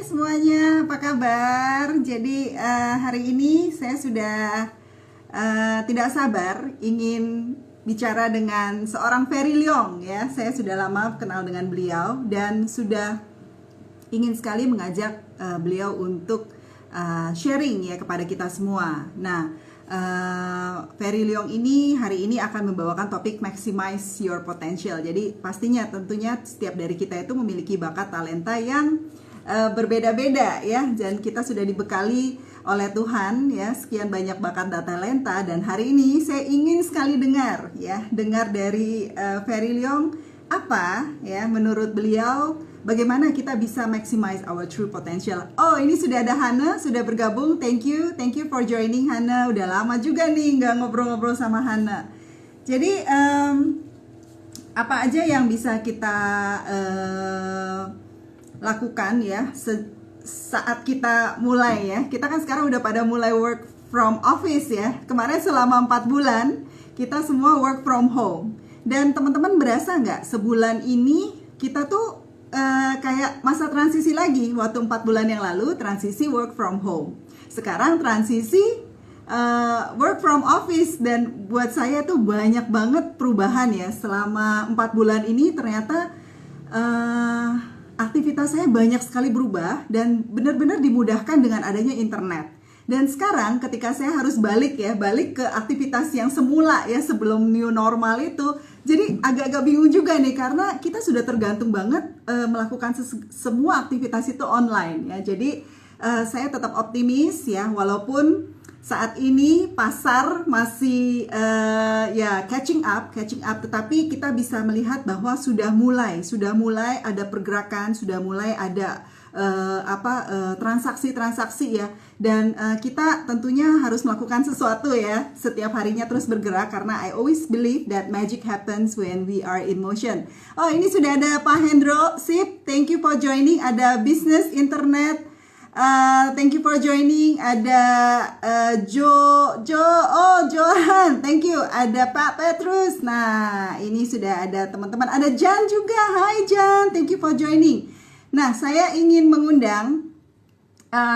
semuanya, apa kabar? Jadi hari ini saya sudah tidak sabar ingin bicara dengan seorang Ferry Leong ya. Saya sudah lama kenal dengan beliau dan sudah ingin sekali mengajak beliau untuk sharing ya kepada kita semua. Nah, Ferry Leong ini hari ini akan membawakan topik maximize your potential. Jadi pastinya tentunya setiap dari kita itu memiliki bakat talenta yang berbeda-beda ya, dan kita sudah dibekali oleh Tuhan ya sekian banyak bakat dan talenta, dan hari ini saya ingin sekali dengar dari Ferry Leong apa ya menurut beliau bagaimana kita bisa maximize our true potential. Oh, ini sudah ada Hana sudah bergabung. Thank you for joining Hana. Udah lama juga nih nggak ngobrol-ngobrol sama Hana. Jadi apa aja yang bisa kita lakukan ya saat kita mulai ya. Kita kan sekarang udah pada mulai work from office ya. Kemarin selama 4 bulan kita semua work from home. Dan teman-teman berasa nggak sebulan ini kita tuh kayak masa transisi lagi. Waktu 4 bulan yang lalu transisi work from home. Sekarang transisi work from office. Dan buat saya tuh banyak banget perubahan ya. Selama 4 bulan ini ternyata aktivitas saya banyak sekali berubah dan benar-benar dimudahkan dengan adanya internet. Dan sekarang ketika saya harus balik ke aktivitas yang semula ya sebelum new normal itu, jadi agak-agak bingung juga nih karena kita sudah tergantung banget melakukan semua aktivitas itu online ya. Jadi saya tetap optimis ya, walaupun saat ini pasar masih catching up, tetapi kita bisa melihat bahwa sudah mulai ada pergerakan, sudah mulai ada transaksi ya, dan kita tentunya harus melakukan sesuatu ya, setiap harinya terus bergerak karena I always believe that magic happens when we are in motion. Oh, ini sudah ada Pak Hendro, sip, thank you for joining. Ada Business Internet. Thank you for joining. Ada Johan, thank you. Ada Pak Petrus. Nah, ini sudah ada teman-teman. Ada Jan juga. Hai Jan, thank you for joining. Nah, saya ingin mengundang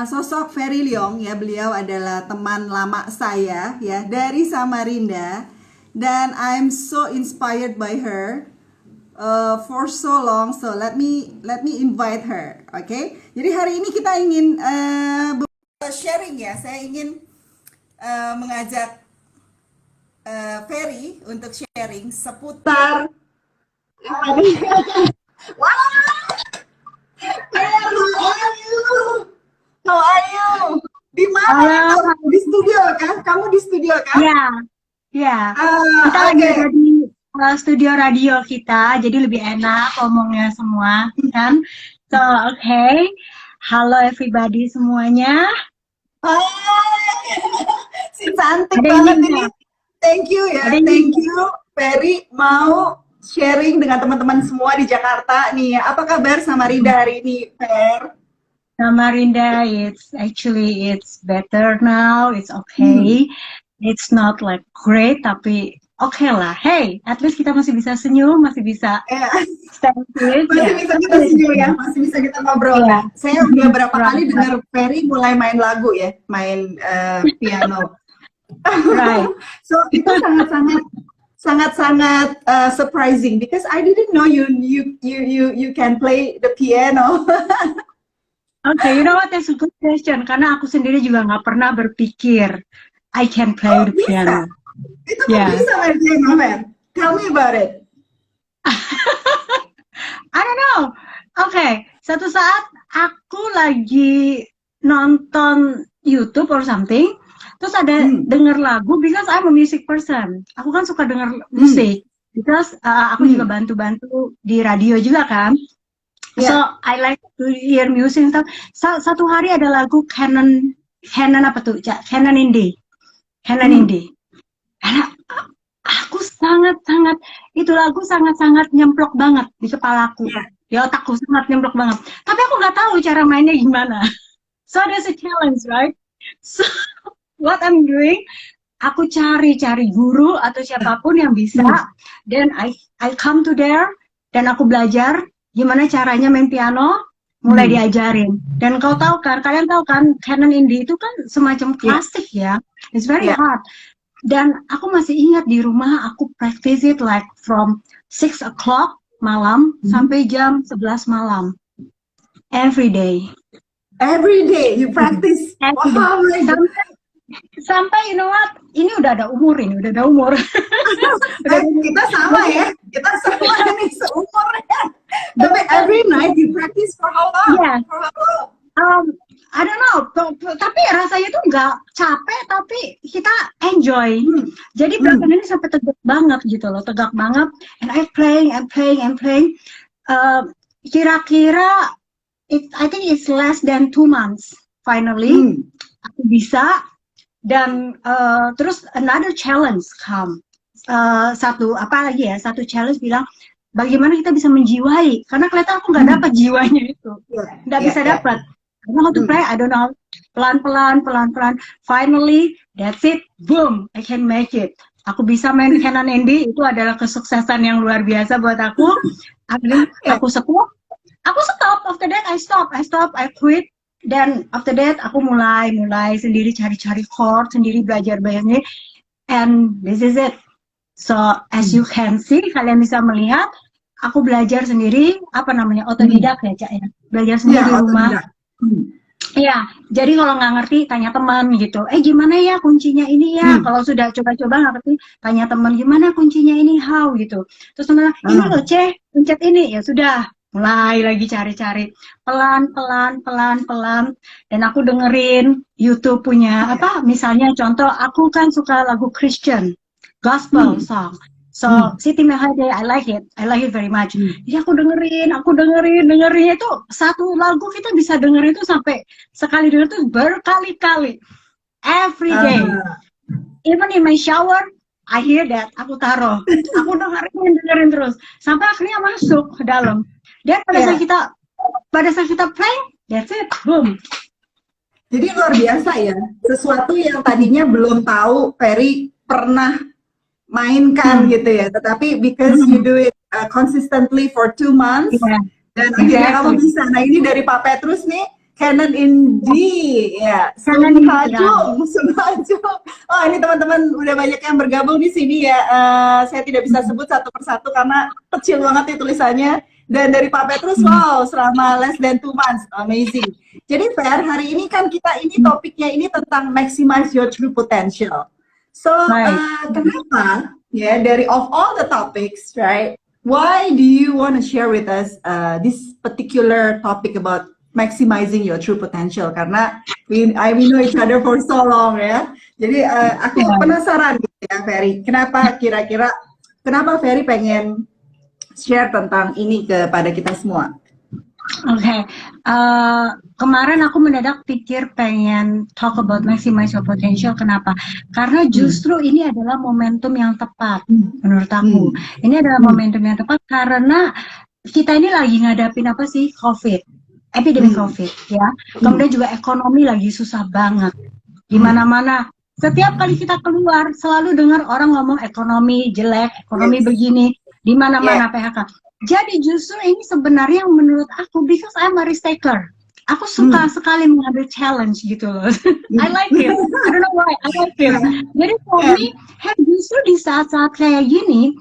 sosok Ferry Leong ya. Beliau adalah teman lama saya ya dari Samarinda, dan I'm so inspired by her for so long, so let me invite her, okay? Jadi hari ini kita ingin sharing ya. Saya ingin mengajak Ferry untuk sharing seputar wow, how are you? Di mana? Di studio kan? Kamu di studio kan? Ya. Kita lagi ada di studio radio kita, jadi lebih enak ngomongnya semua kan. So, okay. Halo everybody semuanya. Hai. Si cantik banget ini. Thank you ya. Thank you Ferry mau sharing dengan teman-teman semua di Jakarta nih. Apa kabar Samarinda hari ini, Fer? Samarinda, it's better now. It's okay. It's not like great, tapi oke lah. Hey, at least kita masih bisa senyum, masih bisa stand with. Masih bisa kita senyum ya, masih bisa kita ngobrol. Yeah. Saya udah berapa kali dengar Ferry mulai main lagu ya, main piano. Right. So itu sangat surprising because I didn't know you can play the piano. Okay, you know what? That's a good question. Karena aku sendiri juga nggak pernah berpikir I can play the piano. Itu kok bisa main piano, man? Tell me about it. I don't know. Okay, satu saat aku lagi nonton YouTube or something, terus ada denger lagu, because I'm a music person. Aku kan suka denger musik, because aku juga bantu-bantu di radio juga kan. So I like to hear music. Satu hari ada lagu Canon apa tuh? Canon Indie. Karena aku itu lagu sangat nyemplok banget di kepalaku, di otakku sangat nyemplok banget. Tapi aku nggak tahu cara mainnya gimana. So there's a challenge, right? So what I'm doing, aku cari guru atau siapapun yang bisa. Then I come to there dan aku belajar gimana caranya main piano. mulai diajarin. Dan kalian tahu kan, Canon Indie itu kan semacam klasik ya. It's very hard. Dan aku masih ingat di rumah aku practice it like from 6 o'clock malam sampai jam 11 malam. Every day. Every day you practice. Wow, sampai you know what? Ini udah ada umur. Kita sama ya. Kita semua nih seumurnya. Tapi every night you practice for how long? Yeah. For how long? I don't know, tapi rasanya tuh nggak capek, tapi kita enjoy. Jadi belakang ini sampai tegak banget gitu loh, tegak banget. And I'm playing. Kira-kira, I think it's less than 2 months. Finally, aku bisa. Dan terus another challenge come. Satu challenge bilang, bagaimana kita bisa menjiwai? Karena kelihatan aku nggak dapat jiwanya itu, nggak bisa dapat. I don't know how to play, I don't know. Pelan-pelan. Finally, that's it. Boom, I can make it. Aku bisa main Canon Indie, itu adalah kesuksesan yang luar biasa buat aku. Akhirnya aku stop. After that, I stop. I quit. Dan after that, aku mulai sendiri cari chord, sendiri belajar sendiri. And this is it. So, as you can see, kalian bisa melihat, aku belajar sendiri, otodidak ya, Cak ya. Belajar sendiri di rumah. Iya, jadi kalau nggak ngerti tanya teman gitu. Gimana ya kuncinya ini ya? Kalau sudah coba-coba nggak ngerti, tanya teman gimana kuncinya ini, how gitu. Terus teman, ini loh pencet ini, ya sudah. Mulai lagi cari-cari pelan. Dan aku dengerin YouTube punya misalnya contoh, aku kan suka lagu Christian, gospel song. So, Siti Mahade, I like it very much. Jadi aku dengerin itu satu lagu kita bisa dengerin itu sampai sekali denger itu berkali-kali, every day. Even in my shower, I hear that, aku taruh, aku dengerin terus sampai akhirnya masuk ke dalam. Dan pada saat kita play, that's it, boom. Jadi luar biasa ya, sesuatu yang tadinya belum tahu Ferry pernah mainkan gitu ya, tetapi because you do it consistently for 2 months, dan akhirnya kamu bisa. Nah ini dari Pak Petrus nih, Canon Indie, ya, Sunghajung. Oh ini teman-teman udah banyak yang bergabung di sini ya. Saya tidak bisa sebut satu persatu karena kecil banget nih tulisannya. Dan dari Pak Petrus, wow, selama less than 2 months, amazing. Jadi Fer, hari ini kan topiknya ini tentang maximize your true potential. So, kenapa dari of all the topics, right? Why do you want to share with us this particular topic about maximizing your true potential? Karena we know each other for so long ya. Jadi aku penasaran gitu ya, Ferry. Kenapa Ferry pengen share tentang ini kepada kita semua? Oke, kemarin aku mendadak pikir pengen talk about maximize your potential. Kenapa? Karena justru ini adalah momentum yang tepat menurut aku. Ini adalah momentum yang tepat karena kita ini lagi ngadapin COVID, epidemi COVID ya. Kemudian juga ekonomi lagi susah banget di mana-mana. Setiap kali kita keluar selalu dengar orang ngomong ekonomi jelek, ekonomi begini, di mana-mana PHK. Jadi justru ini sebenarnya yang menurut aku, because I'm a risk taker. Aku suka sekali mengambil challenge gitu loh. I like it. I don't know why, I like it. Jadi for me, justru di saat-saat kayak gini,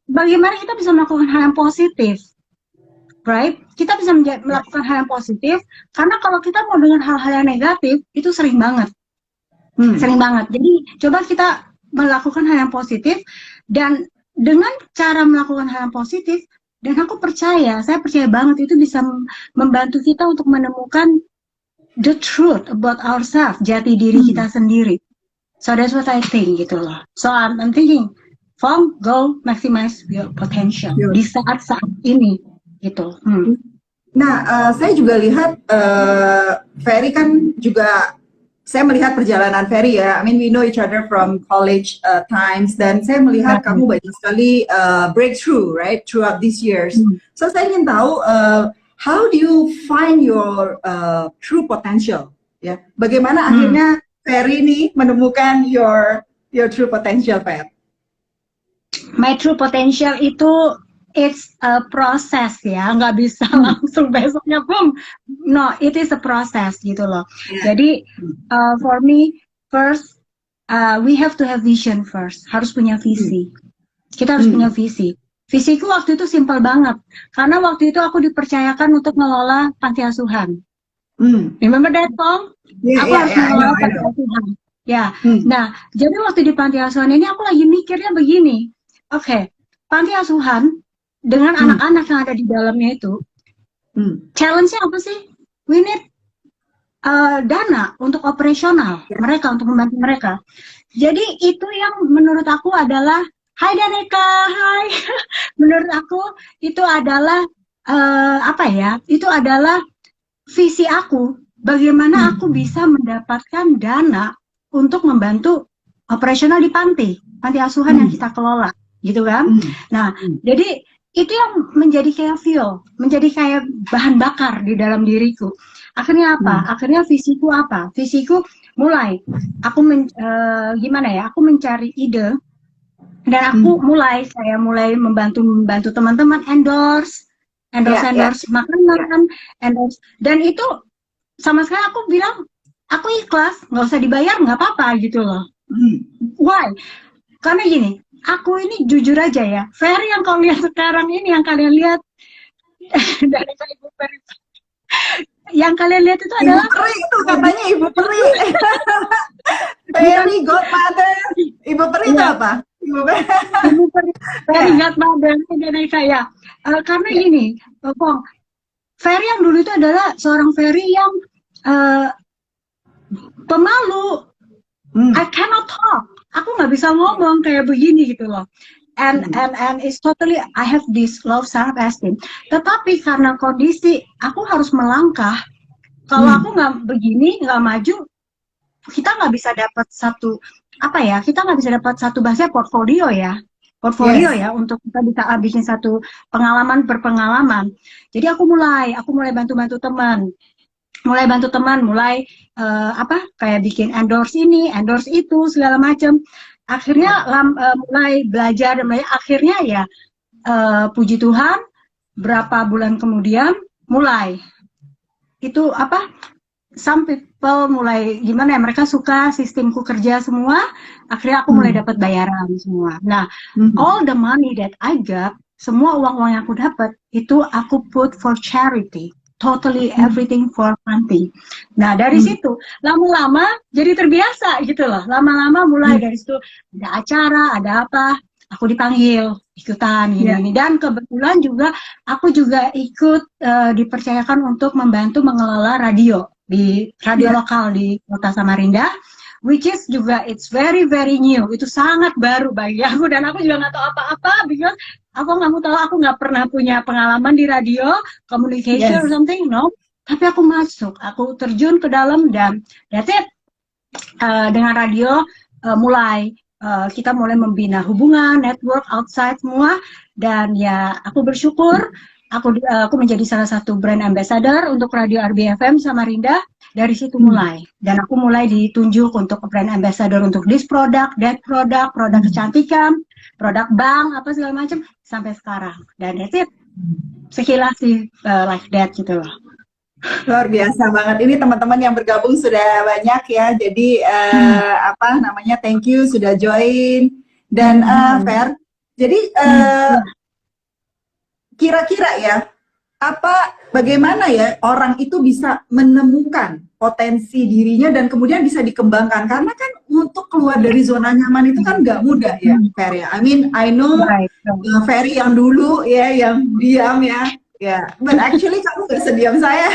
bagaimana kita bisa melakukan hal yang positif, right? Kita bisa melakukan hal yang positif, karena kalau kita mau dengan hal-hal yang negatif, itu sering banget. Sering banget. Jadi coba kita melakukan hal yang positif, dan dengan cara melakukan hal yang positif, dan saya percaya banget itu bisa membantu kita untuk menemukan the truth about ourselves, jati diri kita sendiri. So that's what I think gitu loh. So I'm thinking, go maximize your potential di saat-saat ini gitu. Nah, saya juga lihat Ferry kan juga, saya melihat perjalanan Ferry ya. I mean, we know each other from college times, dan saya melihat kamu banyak sekali breakthrough, right, throughout these years. So saya ingin tahu, how do you find your true potential? Ya, bagaimana akhirnya Ferry nih menemukan your true potential, Fer? My true potential itu it's a process ya, nggak bisa langsung besoknya boom. No, it is a process gitu loh. Jadi for me first we have to have vision first. Harus punya visi. Kita harus punya visi. Visiku waktu itu simpel banget, karena waktu itu aku dipercayakan untuk ngelola panti asuhan. Remember that song? Aku harus mengelola panti asuhan. Ya, nah jadi waktu di panti asuhan ini aku lagi mikirnya begini, oke, panti asuhan dengan anak-anak yang ada di dalamnya itu, challenge-nya apa sih? We need dana untuk operasional mereka, untuk membantu mereka. Jadi itu yang menurut aku adalah, hai Daneka, hai. Menurut aku itu adalah itu adalah visi aku. Bagaimana aku bisa mendapatkan dana untuk membantu operasional di panti asuhan yang kita kelola, gitu kan? Nah, jadi itu yang menjadi kayak fuel, menjadi kayak bahan bakar di dalam diriku. Akhirnya apa? Akhirnya visiku apa? Visiku mulai, aku aku mencari ide. Dan aku mulai membantu teman-teman endorse makanan, endorse, dan itu sama sekali aku bilang aku ikhlas, nggak usah dibayar, nggak apa-apa gitu loh. Why? Karena gini, aku ini jujur aja ya, Ferry yang kau lihat sekarang ini, yang kalian lihat dari Ibu Ferry, yang kalian lihat itu adalah Ibu Peri, itu katanya Ibu Peri. Ferry Godmother. Ibu Peri itu apa? Ibu Peri Godmother dari saya. Karena gini, Pong, Ferry yang dulu itu adalah seorang Ferry yang pemalu. I cannot talk. Aku nggak bisa ngomong kayak begini gitu loh. And it's totally, I have this low self-esteem. Tetapi karena kondisi, aku harus melangkah. Kalau aku nggak begini, nggak maju, kita nggak bisa dapat satu, kita nggak bisa dapat satu bahasa portfolio ya. Ya, untuk kita bisa bikin satu pengalaman per pengalaman. Jadi aku mulai bantu-bantu teman. Mulai kayak bikin endorse ini, endorse itu, segala macam. Akhirnya mulai belajar, akhirnya ya puji Tuhan, berapa bulan kemudian mulai itu some people mulai gimana ya, mereka suka sistemku kerja semua, akhirnya aku mulai dapat bayaran semua. Nah, all the money that I got, semua uang-uang yang aku dapat itu aku put for charity. Totally everything for panti. Nah, dari situ lama-lama jadi terbiasa gitu loh. Lama-lama mulai dari situ ada acara, ada apa, aku dipanggil ikutan gini. Dan kebetulan juga aku juga ikut dipercayakan untuk membantu mengelola radio di radio lokal di Kota Samarinda, which is juga it's very very new. Itu sangat baru bagi aku, dan aku juga nggak tahu apa-apa because aku nggak pernah punya pengalaman di radio, communication or something, no. Tapi aku masuk, aku terjun ke dalam, dan that's it. Dengan radio kita mulai membina hubungan, network outside semua, dan ya aku bersyukur, aku menjadi salah satu brand ambassador untuk radio RBFM Samarinda. Dari situ mulai, dan aku mulai ditunjuk untuk brand ambassador untuk this product, that product kecantikan, produk bank, apa segala macam, sampai sekarang. Dan that's it. Sekilas sih like that gitu loh. Luar biasa banget. Ini teman-teman yang bergabung sudah banyak ya. Jadi thank you sudah join. Dan Fer, jadi kira-kira ya, bagaimana ya orang itu bisa menemukan potensi dirinya dan kemudian bisa dikembangkan, karena kan untuk keluar dari zona nyaman itu kan nggak mudah ya, Ferry. I mean, I know Ferry yang dulu ya, yang diam ya, but actually kamu nggak sediam saya.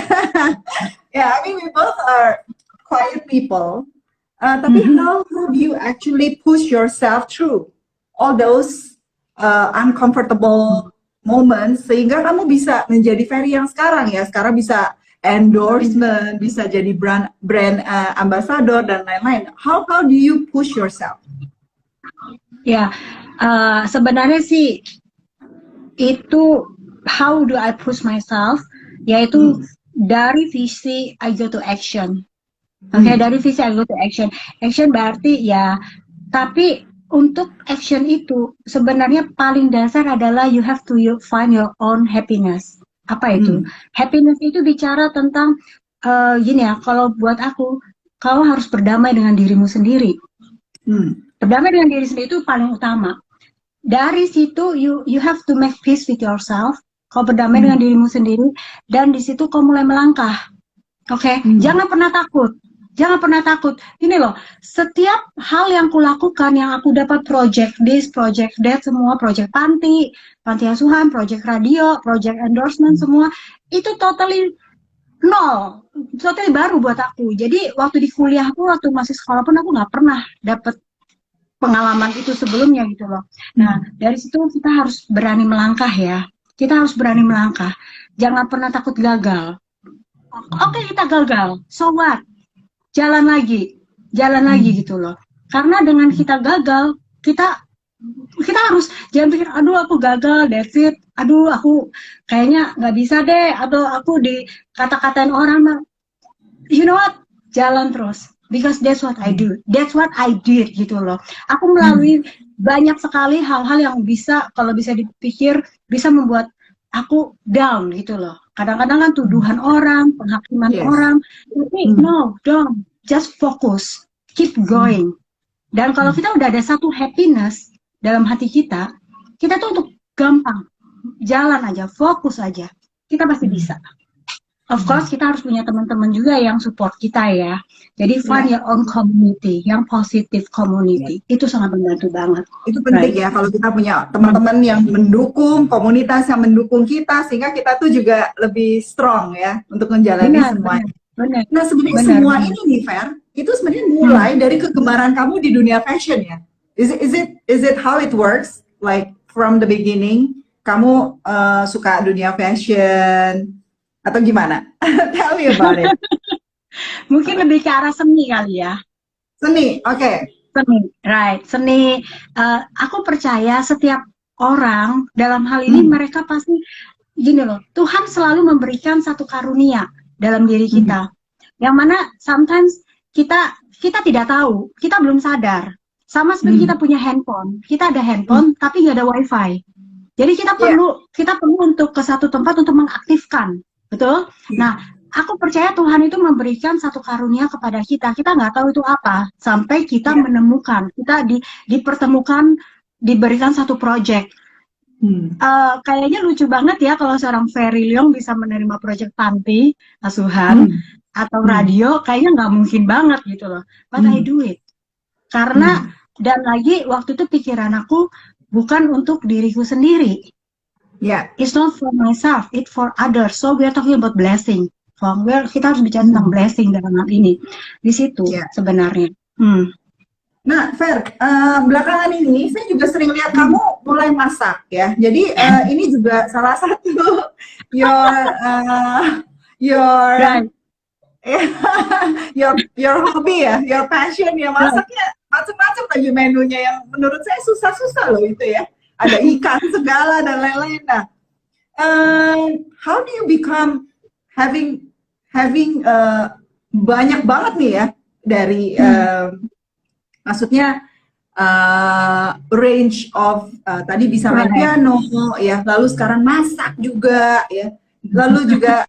I mean we both are quiet people. Tapi how do you actually push yourself through all those uncomfortable moments sehingga kamu bisa menjadi Ferry yang sekarang ya, sekarang bisa endorsement, bisa jadi brand ambassador dan lain-lain. How do you push yourself? Ya, sebenarnya sih itu how do I push myself, yaitu dari visi I go to action. Dari visi I go to action. Action berarti ya, tapi untuk action itu sebenarnya paling dasar adalah you have to find your own happiness. Apa itu? Happiness itu bicara tentang gini ya, kalau buat aku, kau harus berdamai dengan dirimu sendiri. Berdamai dengan diri sendiri itu paling utama. Dari situ you have to make peace with yourself. Kau berdamai dengan dirimu sendiri, dan di situ kau mulai melangkah. Oke, jangan pernah takut. Jangan pernah takut. Ini loh, setiap hal yang kulakukan, yang aku dapat project this, project that, semua project panti asuhan, project radio, project endorsement, semua itu totally nol, totally baru buat aku. Jadi waktu di kuliah pun, waktu masih sekolah pun aku nggak pernah dapet pengalaman itu sebelumnya gitu loh. Nah, dari situ kita harus berani melangkah ya. Kita harus berani melangkah. Jangan pernah takut gagal. Oke, kita gagal. So what? Jalan lagi gitu loh. Karena dengan kita gagal, kita harus jangan pikir, aduh aku gagal, that's it. Aduh aku kayaknya nggak bisa deh. Atau aku dikata-katain orang. You know what? Jalan terus. Because that's what I do. That's what I did gitu loh. Aku melalui banyak sekali hal-hal yang bisa, kalau bisa dipikir, bisa membuat aku down gitu loh. Kadang-kadang kan tuduhan orang, penghakiman orang. Tapi no, don't. Just focus. Keep going. Dan kalau kita udah ada satu happiness dalam hati kita tuh untuk gampang. Jalan aja, fokus aja. Kita pasti bisa. Of course, kita harus punya teman-teman juga yang support kita ya. Jadi find your own community, yang positive community. Itu sangat membantu banget. Itu penting ya, kalau kita punya teman-teman yang mendukung, komunitas yang mendukung kita, sehingga kita tuh juga lebih strong ya untuk menjalani semuanya. Benar. Nah sebenarnya semua ini nih Fer, itu sebenarnya mulai dari kegemaran kamu di dunia fashion ya. Is it how it works? Like from the beginning, kamu suka dunia fashion atau gimana? Tell me about it. Mungkin lebih ke arah seni kali ya. Seni, oke. Seni, right. Seni, aku percaya setiap orang dalam hal ini mereka pasti gini loh, Tuhan selalu memberikan satu karunia dalam diri kita, yang mana sometimes kita tidak tahu, kita belum sadar. Sama seperti kita punya handphone, kita ada handphone tapi nggak ada wifi. Jadi kita perlu untuk ke satu tempat untuk mengaktifkan, betul? Nah, aku percaya Tuhan itu memberikan satu karunia kepada kita. Kita nggak tahu itu apa sampai kita menemukan, kita dipertemukan, diberikan satu project. Kayaknya lucu banget ya kalau seorang Ferry Leong bisa menerima proyek panti asuhan atau radio, kayaknya nggak mungkin banget gitu loh. But I do it karena dan lagi waktu itu pikiran aku bukan untuk diriku sendiri. It's not for myself, it's for others. So we are talking about blessing. Kita harus bicara tentang blessing dalam hal ini. Di situ sebenarnya. Nah, Fer, belakangan ini saya juga sering lihat kamu mulai masak ya. Jadi ini juga salah satu your hobby ya, your passion ya, masaknya macam-macam lagi menunya yang menurut saya susah-susah loh itu ya. Ada ikan segala dan lain-lain. Nah, how do you become having banyak banget nih ya dari maksudnya range of tadi bisa main piano ya, lalu sekarang masak juga ya, lalu juga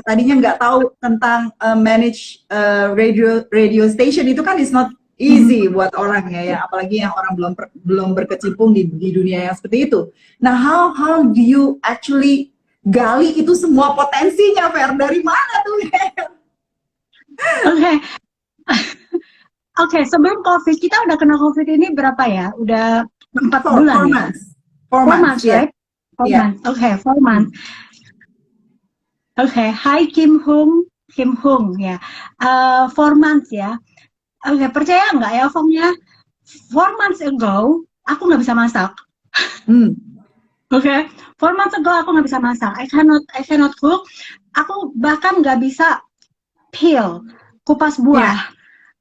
tadinya nggak tahu tentang manage radio station, itu kan is not easy buat orang ya, apalagi yang orang belum berkecimpung di dunia yang seperti itu. Nah, how do you actually gali itu semua potensinya, Fer? Dari mana tuh, Fer? Oke, sebelum COVID, kita udah kena COVID ini berapa ya? Udah 4 bulan ya? 4 months, right? 4 months. Oke, 4 months. Oke, hi Kim Hung ya. 4 months ya. Oke, percaya nggak ya, Fong ya? 4 months ago, aku nggak bisa masak. Oke, 4 months ago aku nggak bisa masak. I cannot cook. Aku bahkan nggak bisa peel, kupas buah.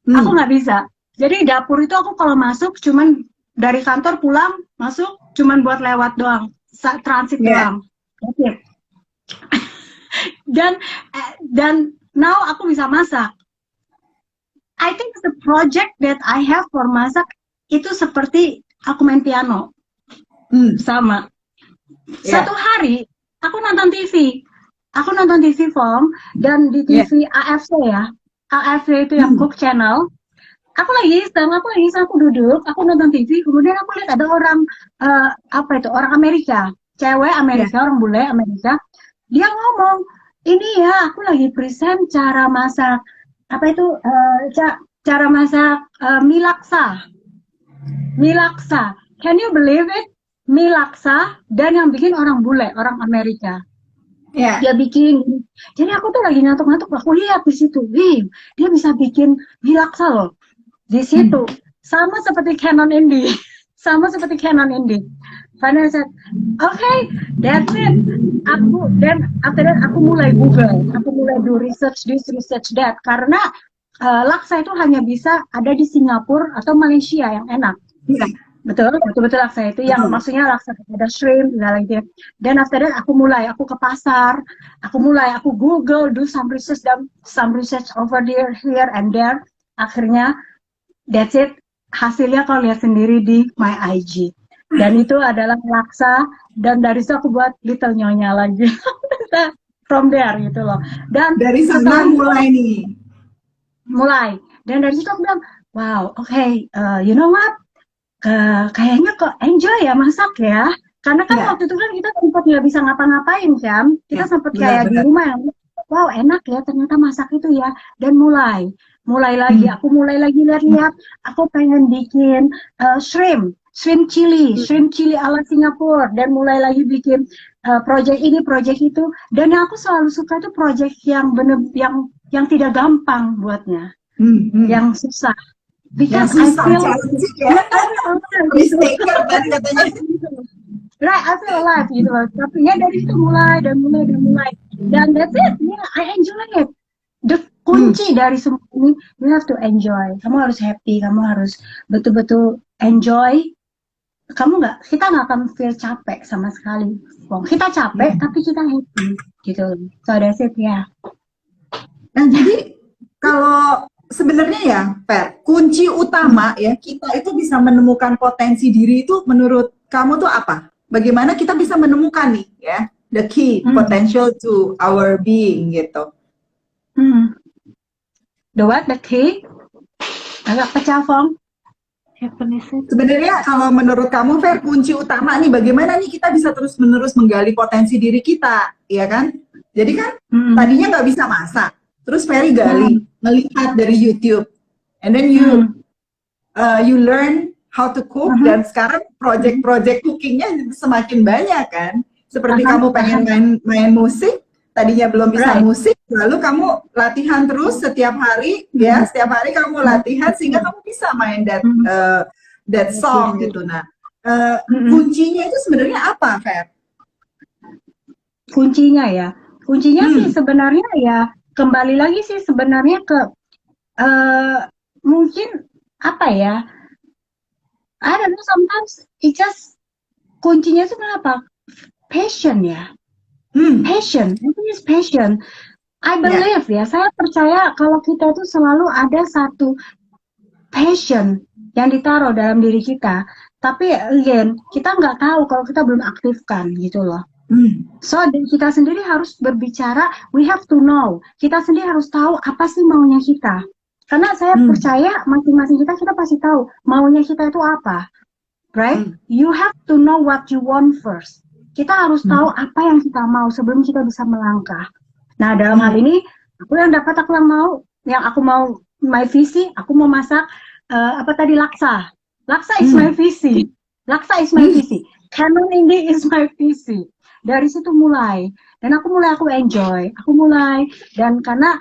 Aku nggak bisa. Jadi dapur itu aku kalau masuk cuman dari kantor pulang masuk cuman buat lewat doang, transit doang. Okay. dan now aku bisa masak. I think the project that I have for masak itu seperti aku main piano sama. Satu hari aku nonton TV. Aku nonton TV Form dan di TV AFC ya. AFC itu yang Cook Channel. Aku lagi iseng, aku duduk, aku nonton TV, kemudian aku lihat ada orang orang Amerika, cewek Amerika, orang bule Amerika, dia ngomong, ini ya, aku lagi present cara masak cara masak mie laksa. Can you believe it? Mie laksa, dan yang bikin orang bule, orang Amerika. Dia bikin, jadi aku tuh lagi ngantuk-ngantuk, aku lihat di situ, dia bisa bikin mie laksa loh. Di situ sama seperti Canon Indie, Finally said, okay, that's it. After that aku mulai Google, aku mulai do research this, research that, karena laksa itu hanya bisa ada di Singapura atau Malaysia yang enak. Betul laksa itu yang maksudnya laksa ada shrimp segala gitu. Dan after that aku ke pasar, aku Google, do some research over there, here and there. Akhirnya that's it, hasilnya kau lihat sendiri di my IG. Dan itu adalah laksa, dan dari situ aku buat Little Nyonya lagi. From there gitu loh. Dan dari sana mulai. Dan dari situ aku bilang, wow, okay, you know what? Kayaknya kok enjoy ya masak ya. Karena kan waktu itu kan kita sempat nggak bisa ngapa-ngapain kan. Kita sempat kayak di rumah yang, wow enak ya ternyata masak itu ya. Dan mulai lagi, aku mulai lagi lihat-lihat, aku pengen bikin shrimp chili ala Singapura, dan mulai lagi bikin project ini, project itu, dan yang aku selalu suka itu project yang bener, yang tidak gampang buatnya, yang susah, because I feel right, I feel alive gitu loh. Tapi ya dari situ mulai, dan that's it, I enjoy it. The kunci dari semua ini, you have to enjoy. Kamu harus happy, kamu harus betul-betul enjoy. Kita nggak akan feel capek sama sekali. Kita capek, tapi kita happy, gitu. So that's it ya. Nah jadi kalau sebenarnya ya, Per, kunci utama ya kita itu bisa menemukan potensi diri itu menurut kamu tuh apa? Bagaimana kita bisa menemukan nih ya, the key potential to our being gitu. The what? The key? Agak pecah, Fong. Sebenarnya kalau menurut kamu, Fer, kunci utama nih bagaimana nih kita bisa terus-menerus menggali potensi diri kita, ya kan? Jadi kan tadinya nggak bisa masak, terus Ferry gali, melihat dari YouTube, and then you learn how to cook, dan sekarang project cookingnya semakin banyak kan? Seperti kamu pengen main musik, tadinya belum bisa musik, lalu kamu latihan terus setiap hari, ya setiap hari kamu latihan sehingga kamu bisa main that song gitu. Nah, kuncinya itu sebenarnya apa, Fer? Kuncinya sih sebenarnya ya kembali lagi sih sebenarnya ke mungkin apa ya? I don't know, sometimes it just kuncinya itu kenapa? Passion ya. Passion, itu is passion. I believe saya percaya kalau kita itu selalu ada satu passion yang ditaruh dalam diri kita. Tapi again, kita nggak tahu kalau kita belum aktifkan gitu loh. So kita sendiri harus berbicara, we have to know. Kita sendiri harus tahu apa sih maunya kita. Karena saya percaya masing-masing kita pasti tahu maunya kita itu apa. Right? You have to know what you want first. Kita harus tahu apa yang kita mau sebelum kita bisa melangkah. Nah, dalam hal ini, aku mau my visi, aku mau masak laksa. Laksa is my visi. Canon Indie is my visi. Dari situ mulai. Dan aku enjoy. Dan karena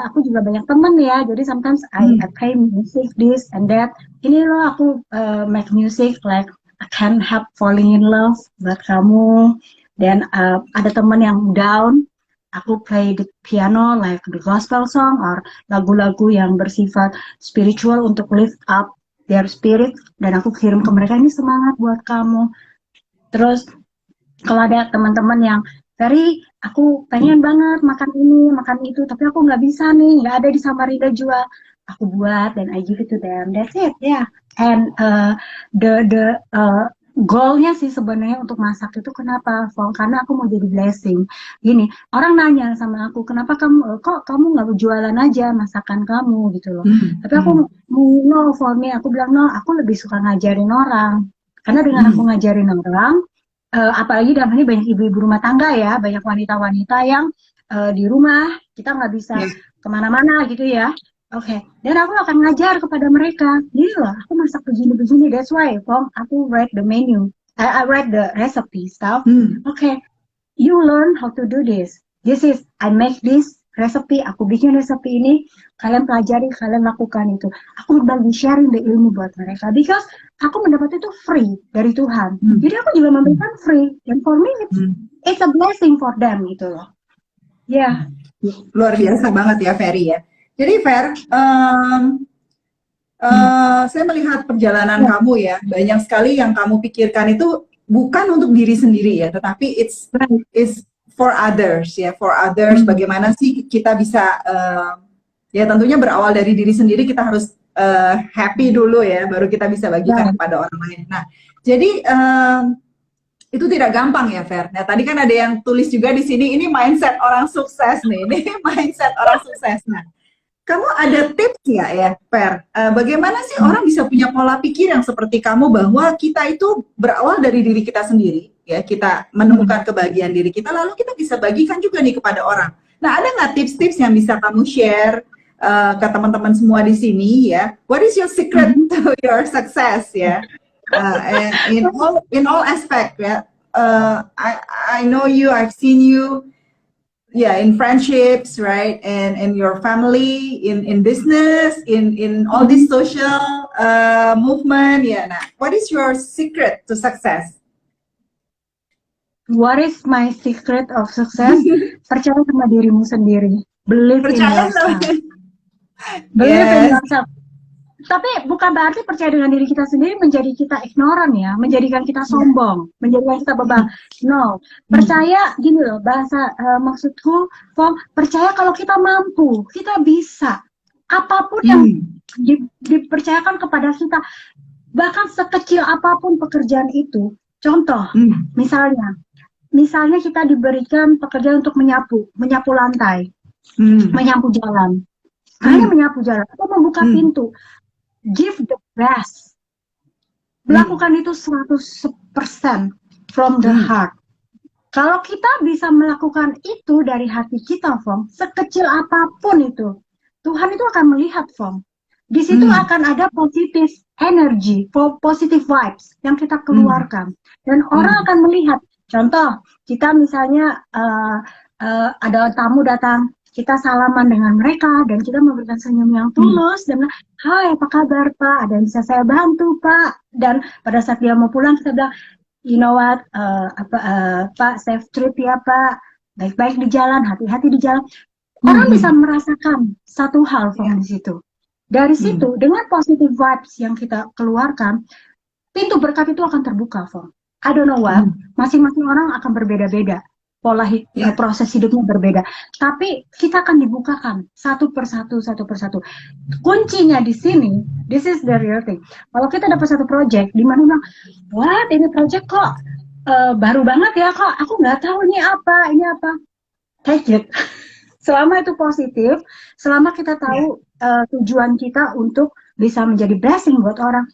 aku juga banyak temen ya, jadi sometimes I play music, this and that. Ini loh aku make music like I can't help falling in love buat kamu. Dan ada teman yang down, aku play the piano like the gospel song or lagu-lagu yang bersifat spiritual untuk lift up their spirit, dan aku kirim ke mereka, ini semangat buat kamu. Terus kalau ada teman-teman yang Ferry, aku pengen banget makan ini, makan itu, tapi aku nggak bisa nih, nggak ada di Samarinda jual, aku buat dan I give it to them. That's it, ya. And goalnya sih sebenarnya untuk masak itu kenapa, Fong? Karena aku mau jadi blessing. Gini, orang nanya sama aku, kenapa kok kamu nggak jualan aja masakan kamu gitu loh. Tapi aku no, for me, aku bilang no, aku lebih suka ngajarin orang. Karena dengan aku ngajarin orang, apalagi dalam ini banyak ibu-ibu rumah tangga ya, banyak wanita-wanita yang di rumah, kita nggak bisa kemana-mana gitu ya. Oke, dan aku akan ngajar kepada mereka. Gini loh, aku masak begini-begini. That's why, Fong, aku write the menu. I write the recipe stuff. Okay, you learn how to do this. This is, I make this recipe. Aku bikin resepi ini. Kalian pelajari, kalian lakukan itu. Aku berbagi sharing the ilmu buat mereka. Because aku mendapat itu free dari Tuhan. Jadi aku juga memberikan free. And for me, it's a blessing for them gitu loh. Ya. Yeah. Luar biasa banget ya, Ferry ya. Jadi Fer, saya melihat perjalanan kamu ya, banyak sekali yang kamu pikirkan itu bukan untuk diri sendiri ya, tetapi it's for others ya, for others. Bagaimana sih kita bisa, ya tentunya berawal dari diri sendiri, kita harus happy dulu ya, baru kita bisa bagikan kepada orang lain. Nah, jadi itu tidak gampang ya, Fer. Nah, tadi kan ada yang tulis juga di sini, ini mindset orang sukses nih, ini mindset orang sukses. Nah, kamu ada tips nggak ya, Fer? Bagaimana sih orang bisa punya pola pikir yang seperti kamu bahwa kita itu berawal dari diri kita sendiri, ya kita menemukan kebahagiaan diri kita, lalu kita bisa bagikan juga nih kepada orang. Nah, ada nggak tips-tips yang bisa kamu share ke teman-teman semua di sini ya? What is your secret to your success ya? In all aspect ya. I know you, I've seen you. Yeah, in friendships, right, and in your family, in business, in all this social movement. Yeah, nah, what is your secret to success? What is my secret of success? Percaya sama dirimu sendiri. Believe in yourself. Believe in yourself. Tapi bukan berarti percaya dengan diri kita sendiri menjadi kita ignoran ya, menjadikan kita sombong, menjadikan kita beban. No, percaya gini loh, bahasa maksudku, Fong, percaya kalau kita mampu, kita bisa. Apapun yang dipercayakan kepada kita, bahkan sekecil apapun pekerjaan itu. Contoh, misalnya kita diberikan pekerjaan untuk menyapu lantai, menyapu jalan. Hanya menyapu jalan atau membuka pintu. Give the best. Melakukan itu 100% from the heart. Kalau kita bisa melakukan itu dari hati kita, Fong, sekecil apapun itu, Tuhan itu akan melihat, Fong. Di situ akan ada positive energy, positive vibes yang kita keluarkan. Dan orang akan melihat. Contoh, kita misalnya ada tamu datang, kita salaman dengan mereka dan kita memberikan senyum yang tulus dan hai, apa kabar Pak? Ada yang bisa saya bantu Pak? Dan pada saat dia mau pulang kita bilang, you know what, Pak, safe trip ya Pak, baik-baik di jalan, hati-hati di jalan. Orang bisa merasakan satu hal di situ. Dari situ dengan positive vibes yang kita keluarkan, pintu berkat itu akan terbuka, Fong. I don't know what, masing-masing orang akan berbeda-beda. Pola proses hidupnya berbeda, tapi kita akan dibukakan satu persatu. Kuncinya di sini, this is the real thing. Kalau kita dapat satu project, di mana what, ini project kok baru banget ya, kok aku nggak tahu ini apa, take it. Selama itu positif, selama kita tahu tujuan kita untuk bisa menjadi blessing buat orang,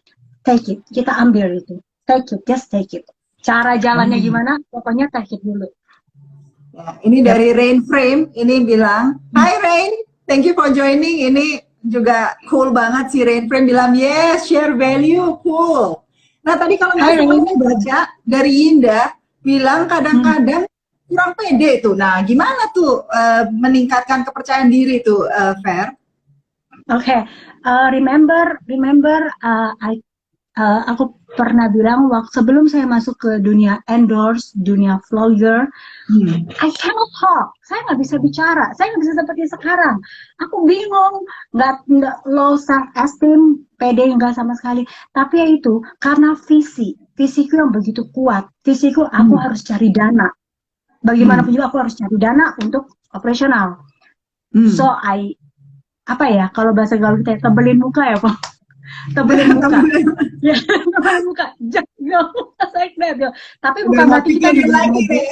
take it, kita ambil itu, take it, just take it. Cara jalannya gimana, pokoknya take it dulu. Ya, ini dari Rain Frame, ini bilang, Hi Rain, thank you for joining. Ini juga cool banget si Rain Frame bilang, yes, share value, cool. Nah tadi kalau misalnya saya baca dari Yinda, bilang kadang-kadang kurang pede tuh. Nah gimana tuh meningkatkan kepercayaan diri tuh, Fer? Oke, remember, aku pernah bilang waktu sebelum saya masuk ke dunia endorse, dunia vlogger, I cannot talk. Saya nggak bisa bicara. Saya nggak bisa seperti sekarang. Aku bingung, nggak low self esteem, pede nggak sama sekali. Tapi ya itu karena visiku yang begitu kuat. Visiku aku harus cari dana. Bagaimanapun juga aku harus cari dana untuk operasional. So kalau bahasa gaul kita tebelin muka ya Pak. tebelin muka. Tebelin. Ya, tebelin muka. Just go like that, go. Tapi Udah bukan mau berarti kita pikirin lagi deh.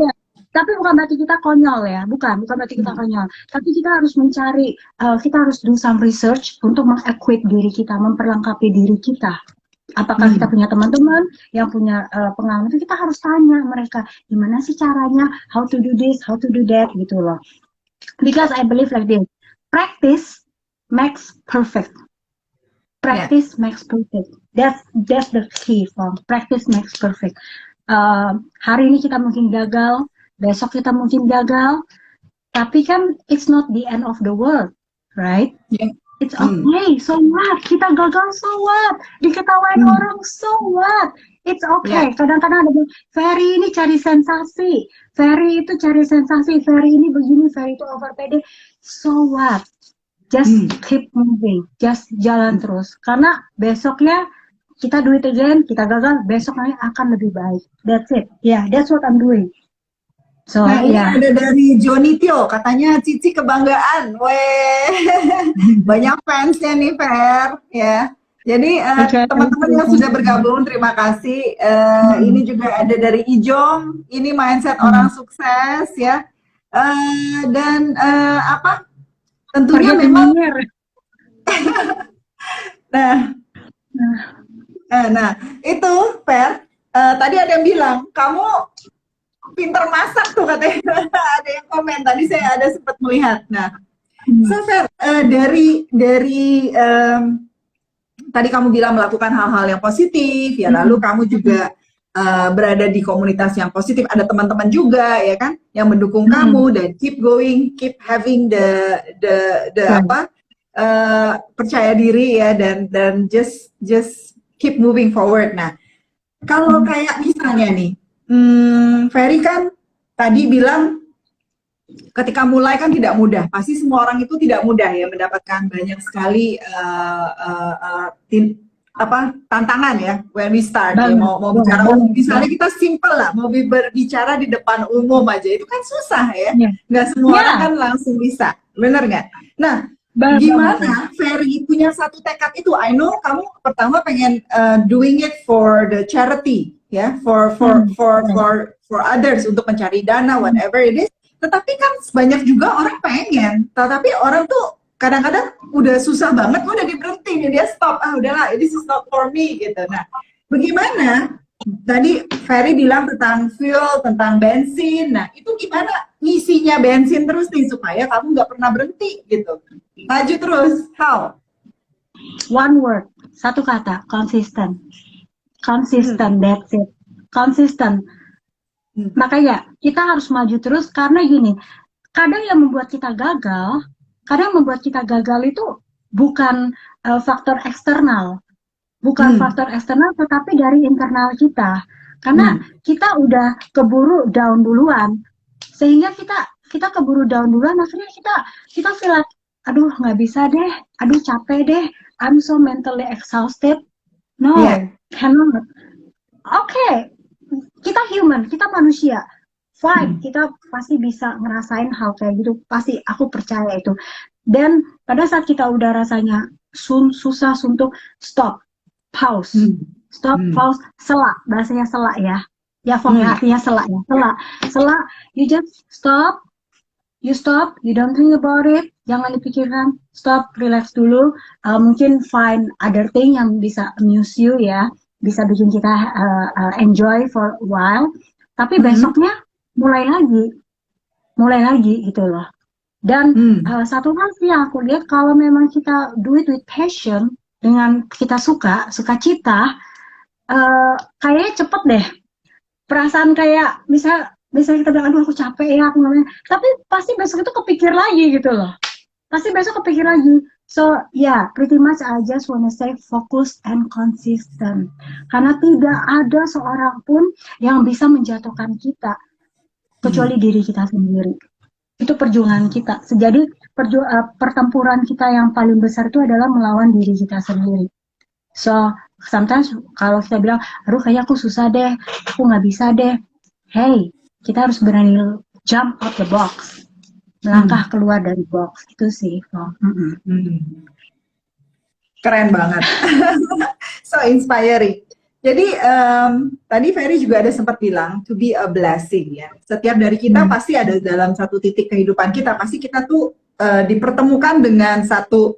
ya. Tapi bukan berarti kita konyol ya, bukan berarti kita konyol. Tapi kita harus mencari, kita harus do some research untuk mengequip diri kita, memperlengkapi diri kita. Apakah kita punya teman-teman yang punya pengalaman, itu kita harus tanya mereka, gimana sih caranya, how to do this, how to do that, gitu loh. Because I believe like this, practice makes perfect. Practice makes perfect. That's the key form. Practice makes perfect. Hari ini kita mungkin gagal, besok kita mungkin gagal, tapi kan it's not the end of the world, right? Yeah. It's okay, so what? Kita gagal, so what? Diketawain orang, so what? It's okay. Kadang-kadang ada Ferry ini cari sensasi, Ferry itu cari sensasi, Ferry ini begini, Ferry itu over pede. So what? Just keep moving, just jalan terus. Karena besoknya kita do it again, kita gagal, besoknya akan lebih baik. That's it. Yeah, that's what I'm doing. So, nah, ini ada dari Joni Tio, katanya Cici kebanggaan. Weh, banyak fansnya nih, Fer, ya. Jadi teman-teman yang sudah bergabung, terima kasih. Ini juga ada dari Ijong, ini mindset orang sukses, ya. Dan apa? Tentunya memang. Nah, itu Fer. Tadi ada yang bilang, kamu pinter masak tuh katanya. Ada yang komen tadi, saya ada sempat melihat. Nah, so Fer, dari tadi kamu bilang melakukan hal-hal yang positif, ya lalu kamu juga berada di komunitas yang positif, ada teman-teman juga ya kan yang mendukung kamu, dan keep going, keep having the apa percaya diri ya, dan just keep moving forward. Nah, kalau kayak misalnya nih, Ferry kan tadi bilang ketika mulai kan tidak mudah. Pasti semua orang itu tidak mudah ya, mendapatkan banyak sekali tantangan ya when we start ya, mau bicara umum. Misalnya kita simple lah, mau berbicara di depan umum aja itu kan susah ya. Nggak semua orang kan langsung bisa, bener nggak? Nah, gimana Ferry punya satu tekad itu? I know kamu pertama pengen doing it for the charity ya, for others, untuk mencari dana, whatever it is. Tetapi kan banyak juga orang pengen, tetapi orang tuh kadang-kadang udah susah banget, udah diberhenti, dia stop, udahlah, this is not for me gitu. Nah, bagaimana? Tadi Ferry bilang tentang fuel, tentang bensin. Nah, itu gimana ngisinya bensin terus nih supaya kamu nggak pernah berhenti gitu, maju terus? How? One word, satu kata, konsisten. Konsisten, that's it. Konsisten. Makanya kita harus maju terus, karena gini, kadang yang membuat kita gagal itu bukan faktor eksternal, faktor eksternal, tetapi dari internal kita. Karena kita udah keburu down duluan, sehingga kita keburu down duluan, akhirnya kita feel like, aduh nggak bisa deh, aduh capek deh, I'm so mentally exhausted. No, cannot. Oke, kita human, kita manusia. Fine, kita pasti bisa ngerasain hal kayak gitu, pasti, aku percaya itu. Dan pada saat kita udah rasanya susah, suntuk, stop, pause, pause, selak, bahasanya selak ya. Ya, artinya selak ya, selak, you just stop, you don't think about it, jangan dipikirkan, stop, relax dulu, mungkin find other thing yang bisa amuse you ya, bisa bikin kita enjoy for a while, tapi besoknya mulai lagi gitu loh. Dan satu hal sih yang aku lihat, kalau memang kita do it with passion, dengan kita sukacita, kayaknya cepet deh. Perasaan kayak misalnya kita bilang, aduh aku capek ya, tapi pasti besok itu kepikir lagi gitu loh. Pasti besok kepikir lagi. So yeah, pretty much I just wanna say focus and consistent. Karena tidak ada seorang pun yang bisa menjatuhkan kita kecuali diri kita sendiri. Itu perjuangan kita. Jadi pertempuran kita yang paling besar itu adalah melawan diri kita sendiri. So sometimes kalau kita bilang, aduh kayaknya aku susah deh, aku nggak bisa deh. Hey, kita harus berani jump out the box, melangkah keluar dari box, itu sih. Keren banget. So inspiring. Jadi tadi Ferry juga ada sempat bilang to be a blessing ya. Setiap dari kita pasti ada dalam satu titik kehidupan kita, pasti kita tuh dipertemukan dengan satu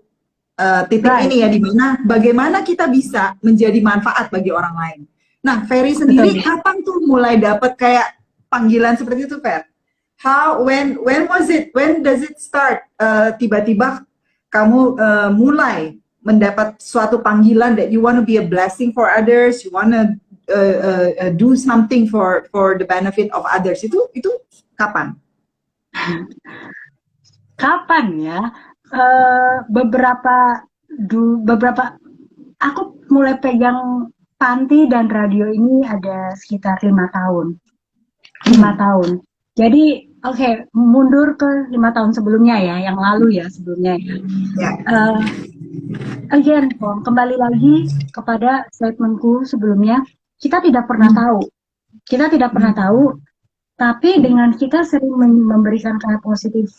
titik Right. ini ya, di mana bagaimana kita bisa menjadi manfaat bagi orang lain. Nah, Ferry sendiri Betul. kapan tuh mulai dapat kayak panggilan seperti itu, Fer? When was it? When does it start? Tiba-tiba kamu mulai mendapat suatu panggilan that you want to be a blessing for others, you want to do something for the benefit of others. Itu kapan? Kapan ya? Beberapa aku mulai pegang panti dan radio ini ada sekitar 5 tahun. 5 tahun. Jadi oke, mundur ke 5 tahun sebelumnya ya, yang lalu ya sebelumnya ya. Again, kembali lagi kepada statementku sebelumnya, kita tidak pernah tahu. Kita tidak pernah tahu, tapi dengan kita sering memberikan kayak positif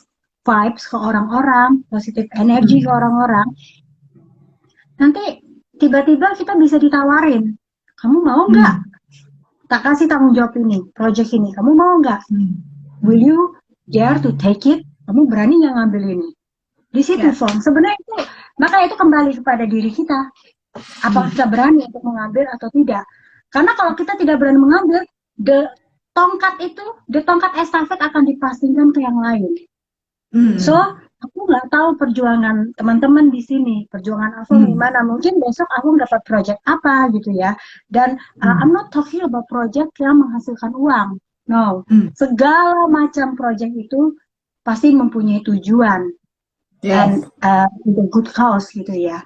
vibes ke orang-orang, positif energi ke orang-orang, nanti tiba-tiba kita bisa ditawarin, kamu mau nggak? Tak kasih tanggung jawab ini, project ini, kamu mau nggak? Will you dare to take it? Kamu berani nggak ngambil ini? Di situ, Fong. Sebenarnya itu, maka itu kembali kepada diri kita. Apakah kita berani untuk mengambil atau tidak? Karena kalau kita tidak berani mengambil, tongkat estafet akan dipasingkan ke yang lain. So, aku nggak tahu perjuangan teman-teman di sini, perjuangan aku gimana. Mungkin besok aku dapat project apa gitu ya. Dan I'm not talking about project yang menghasilkan uang. No, segala macam project itu pasti mempunyai tujuan. And the good cause gitu ya.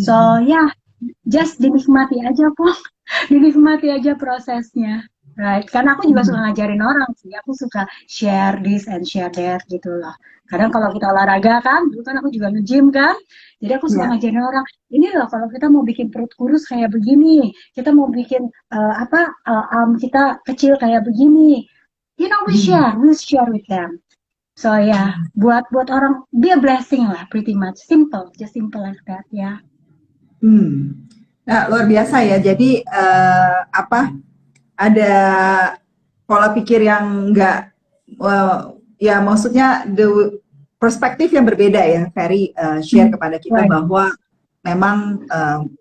So yeah, just dinikmati aja Pong. Dinikmati aja prosesnya. Right, karena aku juga suka ngajarin orang sih. Aku suka share this and share that gitu loh. Kadang kalau kita olahraga kan, dulu kan aku juga nge-gym kan. Jadi aku suka ngajarin orang, ini loh kalau kita mau bikin perut kurus kayak begini, kita mau bikin kita kecil kayak begini. You know, we share with them. So ya, buat orang be a blessing lah, pretty much simple, just simple like that ya. Nah, luar biasa ya. Jadi ada pola pikir yang enggak, ya maksudnya the perspektif yang berbeda ya, Ferry share kepada kita bahwa memang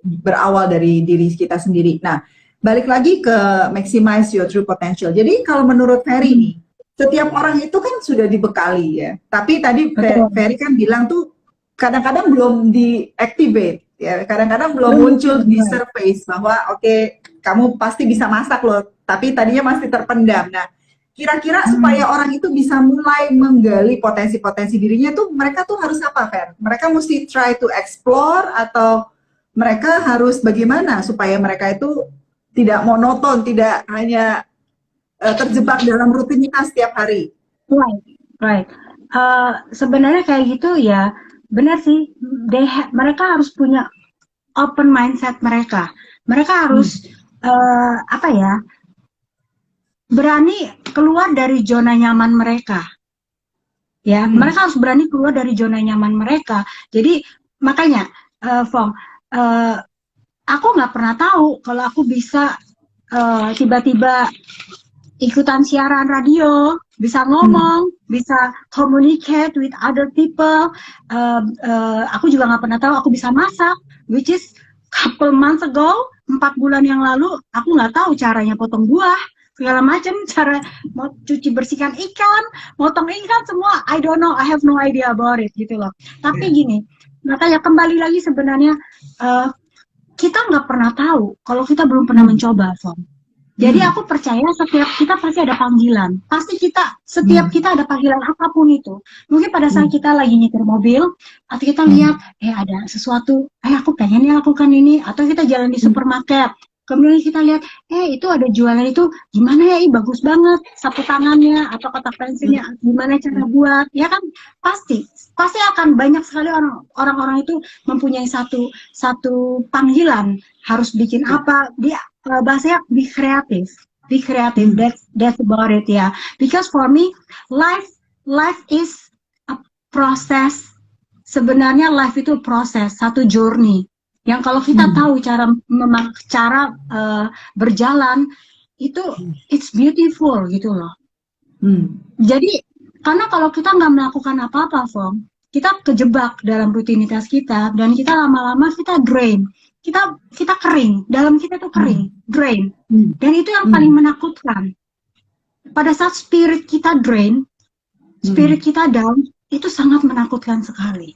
berawal dari diri kita sendiri. Nah, balik lagi ke maximize your true potential. Jadi kalau menurut Ferry nih, setiap orang itu kan sudah dibekali ya. Tapi tadi Ferry kan bilang tuh kadang-kadang belum di-activate ya. Kadang-kadang belum muncul di surface bahwa oke, kamu pasti bisa masak loh, tapi tadinya masih terpendam. Nah, kira-kira supaya orang itu bisa mulai menggali potensi-potensi dirinya tuh mereka tuh harus apa, Fer? Mereka mesti try to explore atau mereka harus bagaimana supaya mereka itu tidak monoton, tidak hanya terjebak dalam rutinitas setiap hari. Right. Sebenarnya kayak gitu ya, benar sih. Mereka harus punya open mindset mereka. Mereka harus berani keluar dari zona nyaman mereka. Ya, mereka harus berani keluar dari zona nyaman mereka. Jadi makanya, Fong, aku nggak pernah tahu kalau aku bisa tiba-tiba ikutan siaran radio, bisa ngomong, bisa communicate with other people. Aku juga nggak pernah tahu aku bisa masak, which is couple months ago, 4 bulan yang lalu, aku nggak tahu caranya potong buah, segala macam, cara mau cuci bersihkan ikan, motong ikan semua, I don't know, I have no idea about it gitu loh. Tapi gini, makanya kembali lagi sebenarnya kita nggak pernah tahu kalau kita belum pernah mencoba, Fong. Jadi aku percaya setiap kita pasti ada panggilan. Pasti setiap kita ada panggilan apapun itu. Mungkin pada saat kita lagi nyetir mobil, atau kita lihat, ada sesuatu, aku pengen lakukan ini, atau kita jalan di supermarket, kemudian kita lihat, itu ada jualan itu, gimana ya, bagus banget, sapu tangannya, atau kotak pensilnya, gimana cara buat, ya kan, pasti akan banyak sekali orang-orang itu mempunyai satu panggilan, harus bikin apa, dia bahasanya be creative, that's about it ya. Because for me, life is a process. Sebenarnya life itu proses, satu journey. yang kalau kita tahu cara berjalan itu it's beautiful gitu loh. Jadi karena kalau kita nggak melakukan apa-apa, Fong, kita kejebak dalam rutinitas kita dan kita lama-lama kita drain, kita kering, dalam kita tuh kering, drain, dan itu yang paling menakutkan. Pada saat spirit kita drain, spirit kita down, itu sangat menakutkan sekali.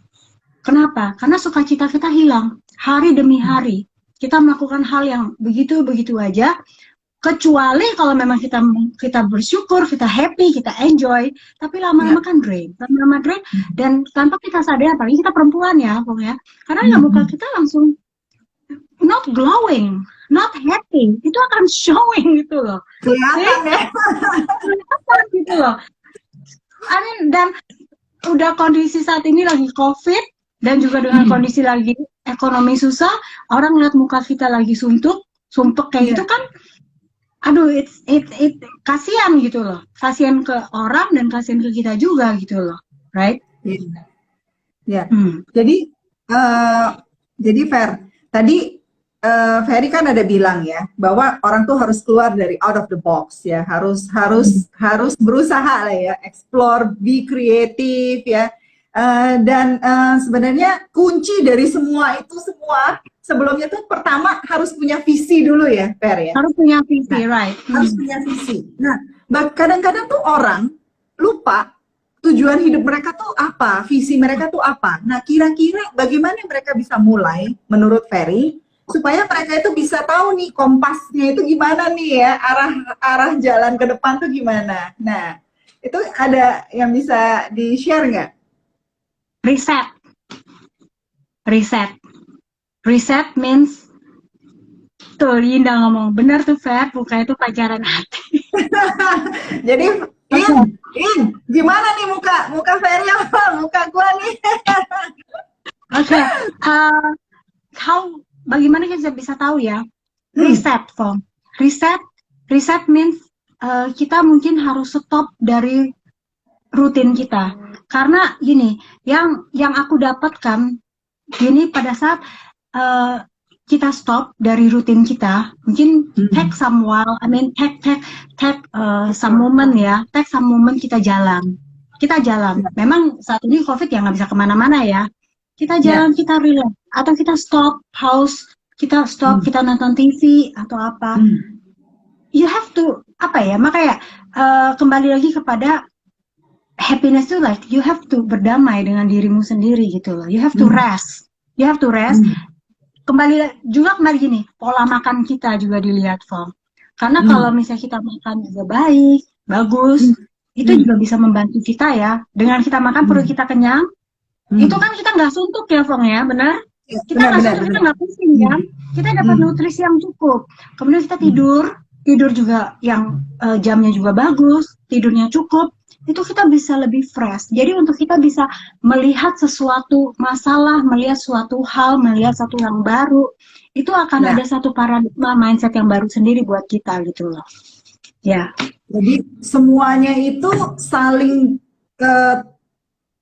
Kenapa? Karena sukacita kita hilang hari demi hari. Kita melakukan hal yang begitu-begitu aja. Kecuali kalau memang kita bersyukur, kita happy, kita enjoy, tapi lama-lama kan drain, lama-lama drain, dan tanpa kita sadar, apalagi kita perempuan ya, pokoknya, karena muka kita langsung not glowing, not happy, itu akan showing gitu loh, kelihatan ya, kelihatan gitu loh. Dan udah kondisi saat ini lagi COVID, dan juga dengan kondisi lagi ekonomi susah, orang lihat muka kita lagi sumpek kayak gitu kan. Aduh, kasihan gitu loh, kasihan ke orang dan kasihan ke kita juga gitu loh, right? Ya. Jadi Fer, tadi Ferry kan ada bilang ya bahwa orang tuh harus keluar dari out of the box ya, harus berusaha lah ya, explore, be creative ya, dan sebenarnya kunci dari semua sebelumnya tuh pertama harus punya visi dulu ya, Fer ya. Harus punya visi, right? Harus punya visi. Nah, kadang-kadang tuh orang lupa tujuan hidup mereka tuh apa, visi mereka tuh apa. Nah, kira-kira bagaimana mereka bisa mulai menurut Ferry supaya mereka itu bisa tahu nih kompasnya itu gimana nih ya, arah jalan ke depan tuh gimana. Nah, itu ada yang bisa di-share nggak? Reset means tuh Linda ngomong bener tuh, Fer, bukan itu pacaran hati. Jadi In, gimana nih muka Ferry apa muka gua nih? Oke, bagaimana kita bisa tahu ya? Reset, Fong. Reset means kita mungkin harus stop dari rutin kita. Karena gini, yang aku dapatkan gini, pada saat kita stop dari rutin kita, mungkin take some while, take some moment ya, take some moment kita jalan. Memang saat ini COVID ya nggak bisa kemana-mana ya. Kita jalan, kita relax, atau kita stop, pause, kita nonton TV atau apa. You have to makanya kembali lagi kepada happiness itu, like you have to berdamai dengan dirimu sendiri gitu loh. You have to rest. Kembali gini, pola makan kita juga dilihat, Fong. Karena kalau misalnya kita makan juga baik, bagus, itu juga bisa membantu kita ya. Dengan kita makan perut kita kenyang, itu kan kita nggak suntuk ya, Fong ya, benar? Kita nggak suntuk, kita nggak pusing ya. Kita dapat nutrisi yang cukup. Kemudian kita tidur juga yang jamnya juga bagus, tidurnya cukup. Itu kita bisa lebih fresh. Jadi untuk kita bisa melihat sesuatu masalah, melihat suatu hal, melihat satu yang baru, itu akan ada satu paradigma mindset yang baru sendiri buat kita gitu loh. Ya. Jadi semuanya itu saling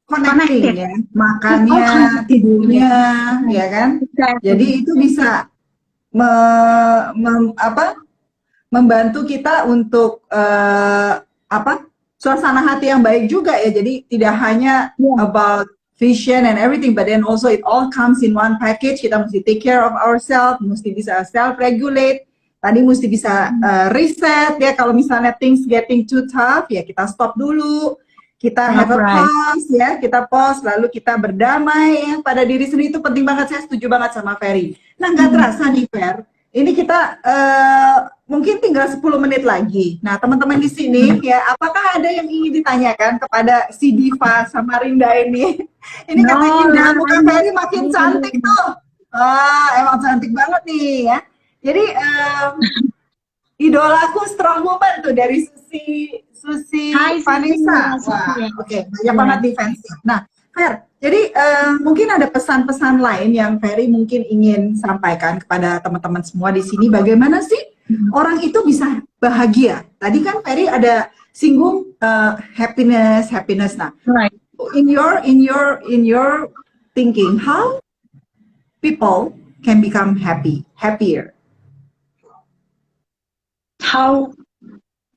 connecting ya, makannya, tidurnya, ya kan? Jadi itu bisa membantu kita untuk suasana hati yang baik juga ya. Jadi tidak hanya about vision and everything, but then also it all comes in one package. Kita mesti take care of ourselves, mesti bisa self-regulate, tadi mesti bisa reset ya. Kalau misalnya things getting too tough, ya kita stop dulu, kita have a pause ya, kita pause, lalu kita berdamai ya pada diri sendiri. Itu penting banget, saya setuju banget sama Ferry. Nah, nggak terasa nih, Fer, ini kita mungkin tinggal 10 menit lagi. Nah, teman-teman di sini ya, apakah ada yang ingin ditanyakan kepada si Diva Samarinda ini? Ini katanya Indah, muka Ferry makin cantik tuh. Emang cantik banget nih ya. Jadi idolaku strong woman tuh dari Susi Vanessa. Oke, banyak banget di fans. Nah, Fer, jadi mungkin ada pesan-pesan lain yang Ferry mungkin ingin sampaikan kepada teman-teman semua di sini. Bagaimana sih orang itu bisa bahagia? Tadi kan Ferry ada singgung happiness. Nah, in your thinking, how people can become happier?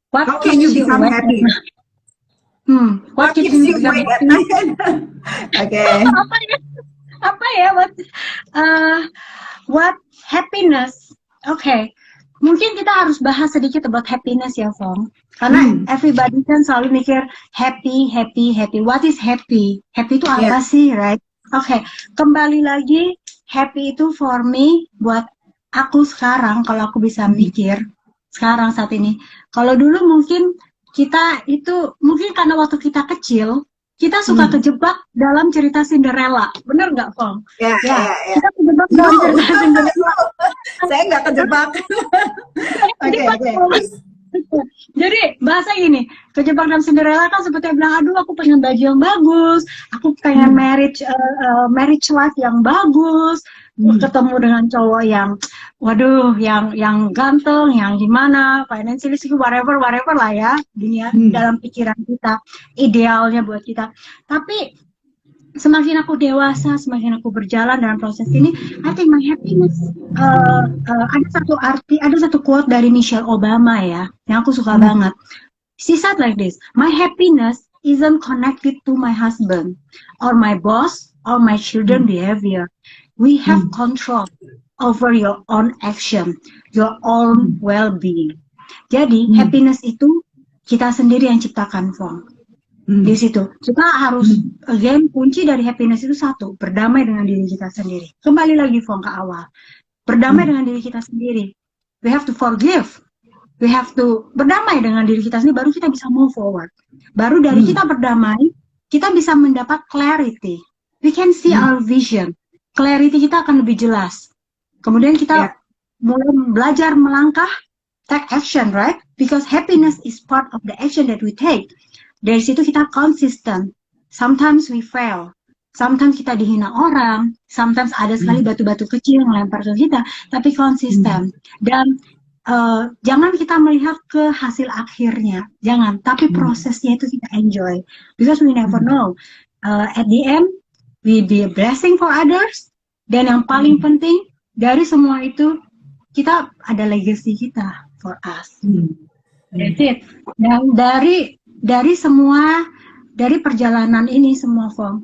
What How can you keeps become awake? happy? What What keeps you you awake at happy? night? Okay. Apa ya? Apa ya? What happiness? Okay. Mungkin kita harus bahas sedikit about happiness ya, Fong. Karena everybody kan selalu mikir happy. What is happy? Happy itu apa sih, right? Okay. Kembali lagi, happy itu for me, buat aku sekarang, kalau aku bisa mikir, sekarang saat ini. Kalau dulu mungkin kita itu, mungkin karena waktu kita kecil, kita suka kejebak dalam cerita Cinderella. Bener nggak, Fong? Ya. Kita kejebak dalam cerita Cinderella. Saya nggak kejebak. Oke. Jadi bahasa gini, kejebak dalam Cinderella kan seperti bilang, aduh aku pengen baju yang bagus, aku pengen marriage life yang bagus, ketemu dengan cowok yang, waduh, yang ganteng, yang gimana, financially whatever lah ya, dunia dalam pikiran kita, idealnya buat kita. Tapi semakin aku dewasa, semakin aku berjalan dalam proses ini, I think my happiness, ada satu quote dari Michelle Obama ya, yang aku suka banget. She said like this, my happiness isn't connected to my husband, or my boss, or my children behavior. We have control over your own action, your own well-being. Jadi, happiness itu kita sendiri yang ciptakan, Fong. Di situ kita harus again, kunci dari happiness itu satu, berdamai dengan diri kita sendiri. Kembali lagi, Fong, ke awal, berdamai dengan diri kita sendiri. We have to forgive, we have to berdamai dengan diri kita sendiri, baru kita bisa move forward. Baru dari kita berdamai, kita bisa mendapat clarity, we can see our vision, clarity kita akan lebih jelas. Kemudian kita mulai belajar melangkah, take action, right? Because happiness is part of the action that we take. Dari situ kita konsisten. Sometimes we fail. Sometimes kita dihina orang. Sometimes ada sekali batu-batu kecil yang lempar ke kita. Tapi konsisten. Dan jangan kita melihat ke hasil akhirnya. Jangan. Tapi prosesnya itu kita enjoy. Because we never know. At the end, we be a blessing for others. Dan yang paling penting, dari semua itu, kita ada legacy kita for us. That's it. Dan dari semua, dari perjalanan ini semua, Fong,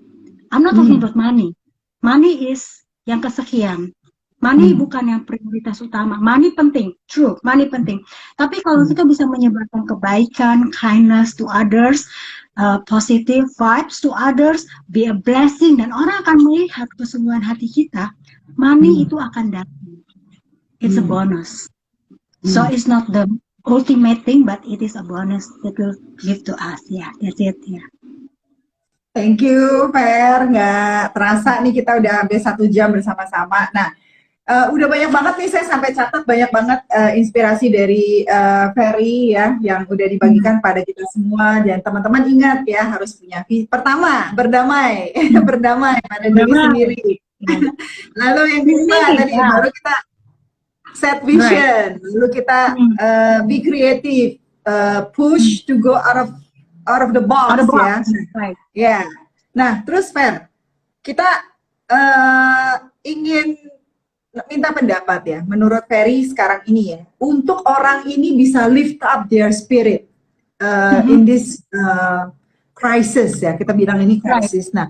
I'm not talking about money. Money is yang kesekian. Money bukan yang prioritas utama. Money penting, true, money penting. Tapi kalau kita bisa menyebarkan kebaikan, kindness to others, positive vibes to others, be a blessing, dan orang akan melihat kesungguhan hati kita, money itu akan datang. It's a bonus. So it's not the ultimate thing, but it is a bonus that will give to us. Yeah, that's it. Yeah. Thank you, Per. Nggak terasa nih kita udah hampir 1 jam bersama-sama. Nah, udah banyak banget nih, saya sampai catat banyak banget inspirasi dari Ferry ya, yang udah dibagikan pada kita semua. Dan teman-teman ingat ya, harus punya pertama, berdamai, berdamai pada diri sendiri. Lalu yang kedua tadi baru kita set vision, lalu kita be creative, push to go out of the box, ya. Yeah. Nah, terus Fer, kita ingin minta pendapat ya, menurut Ferry sekarang ini ya, untuk orang ini bisa lift up their spirit in this crisis ya, kita bilang ini crisis. Nah,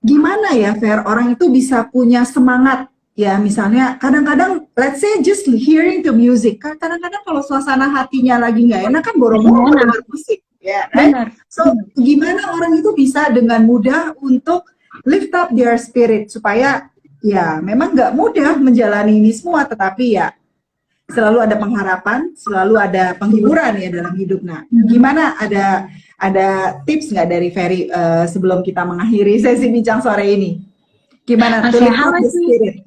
gimana ya Fer, orang itu bisa punya semangat? Ya misalnya kadang-kadang let's say just hearing the music, kadang-kadang kalau suasana hatinya lagi nggak enak kan boro-boro dengar musik ya, right? So gimana orang itu bisa dengan mudah untuk lift up their spirit, supaya ya memang nggak mudah menjalani ini semua, tetapi ya selalu ada pengharapan, selalu ada penghiburan ya dalam hidup. Nah, gimana, ada tips nggak dari Ferry sebelum kita mengakhiri sesi bincang sore ini? Gimana to lift up the spirit?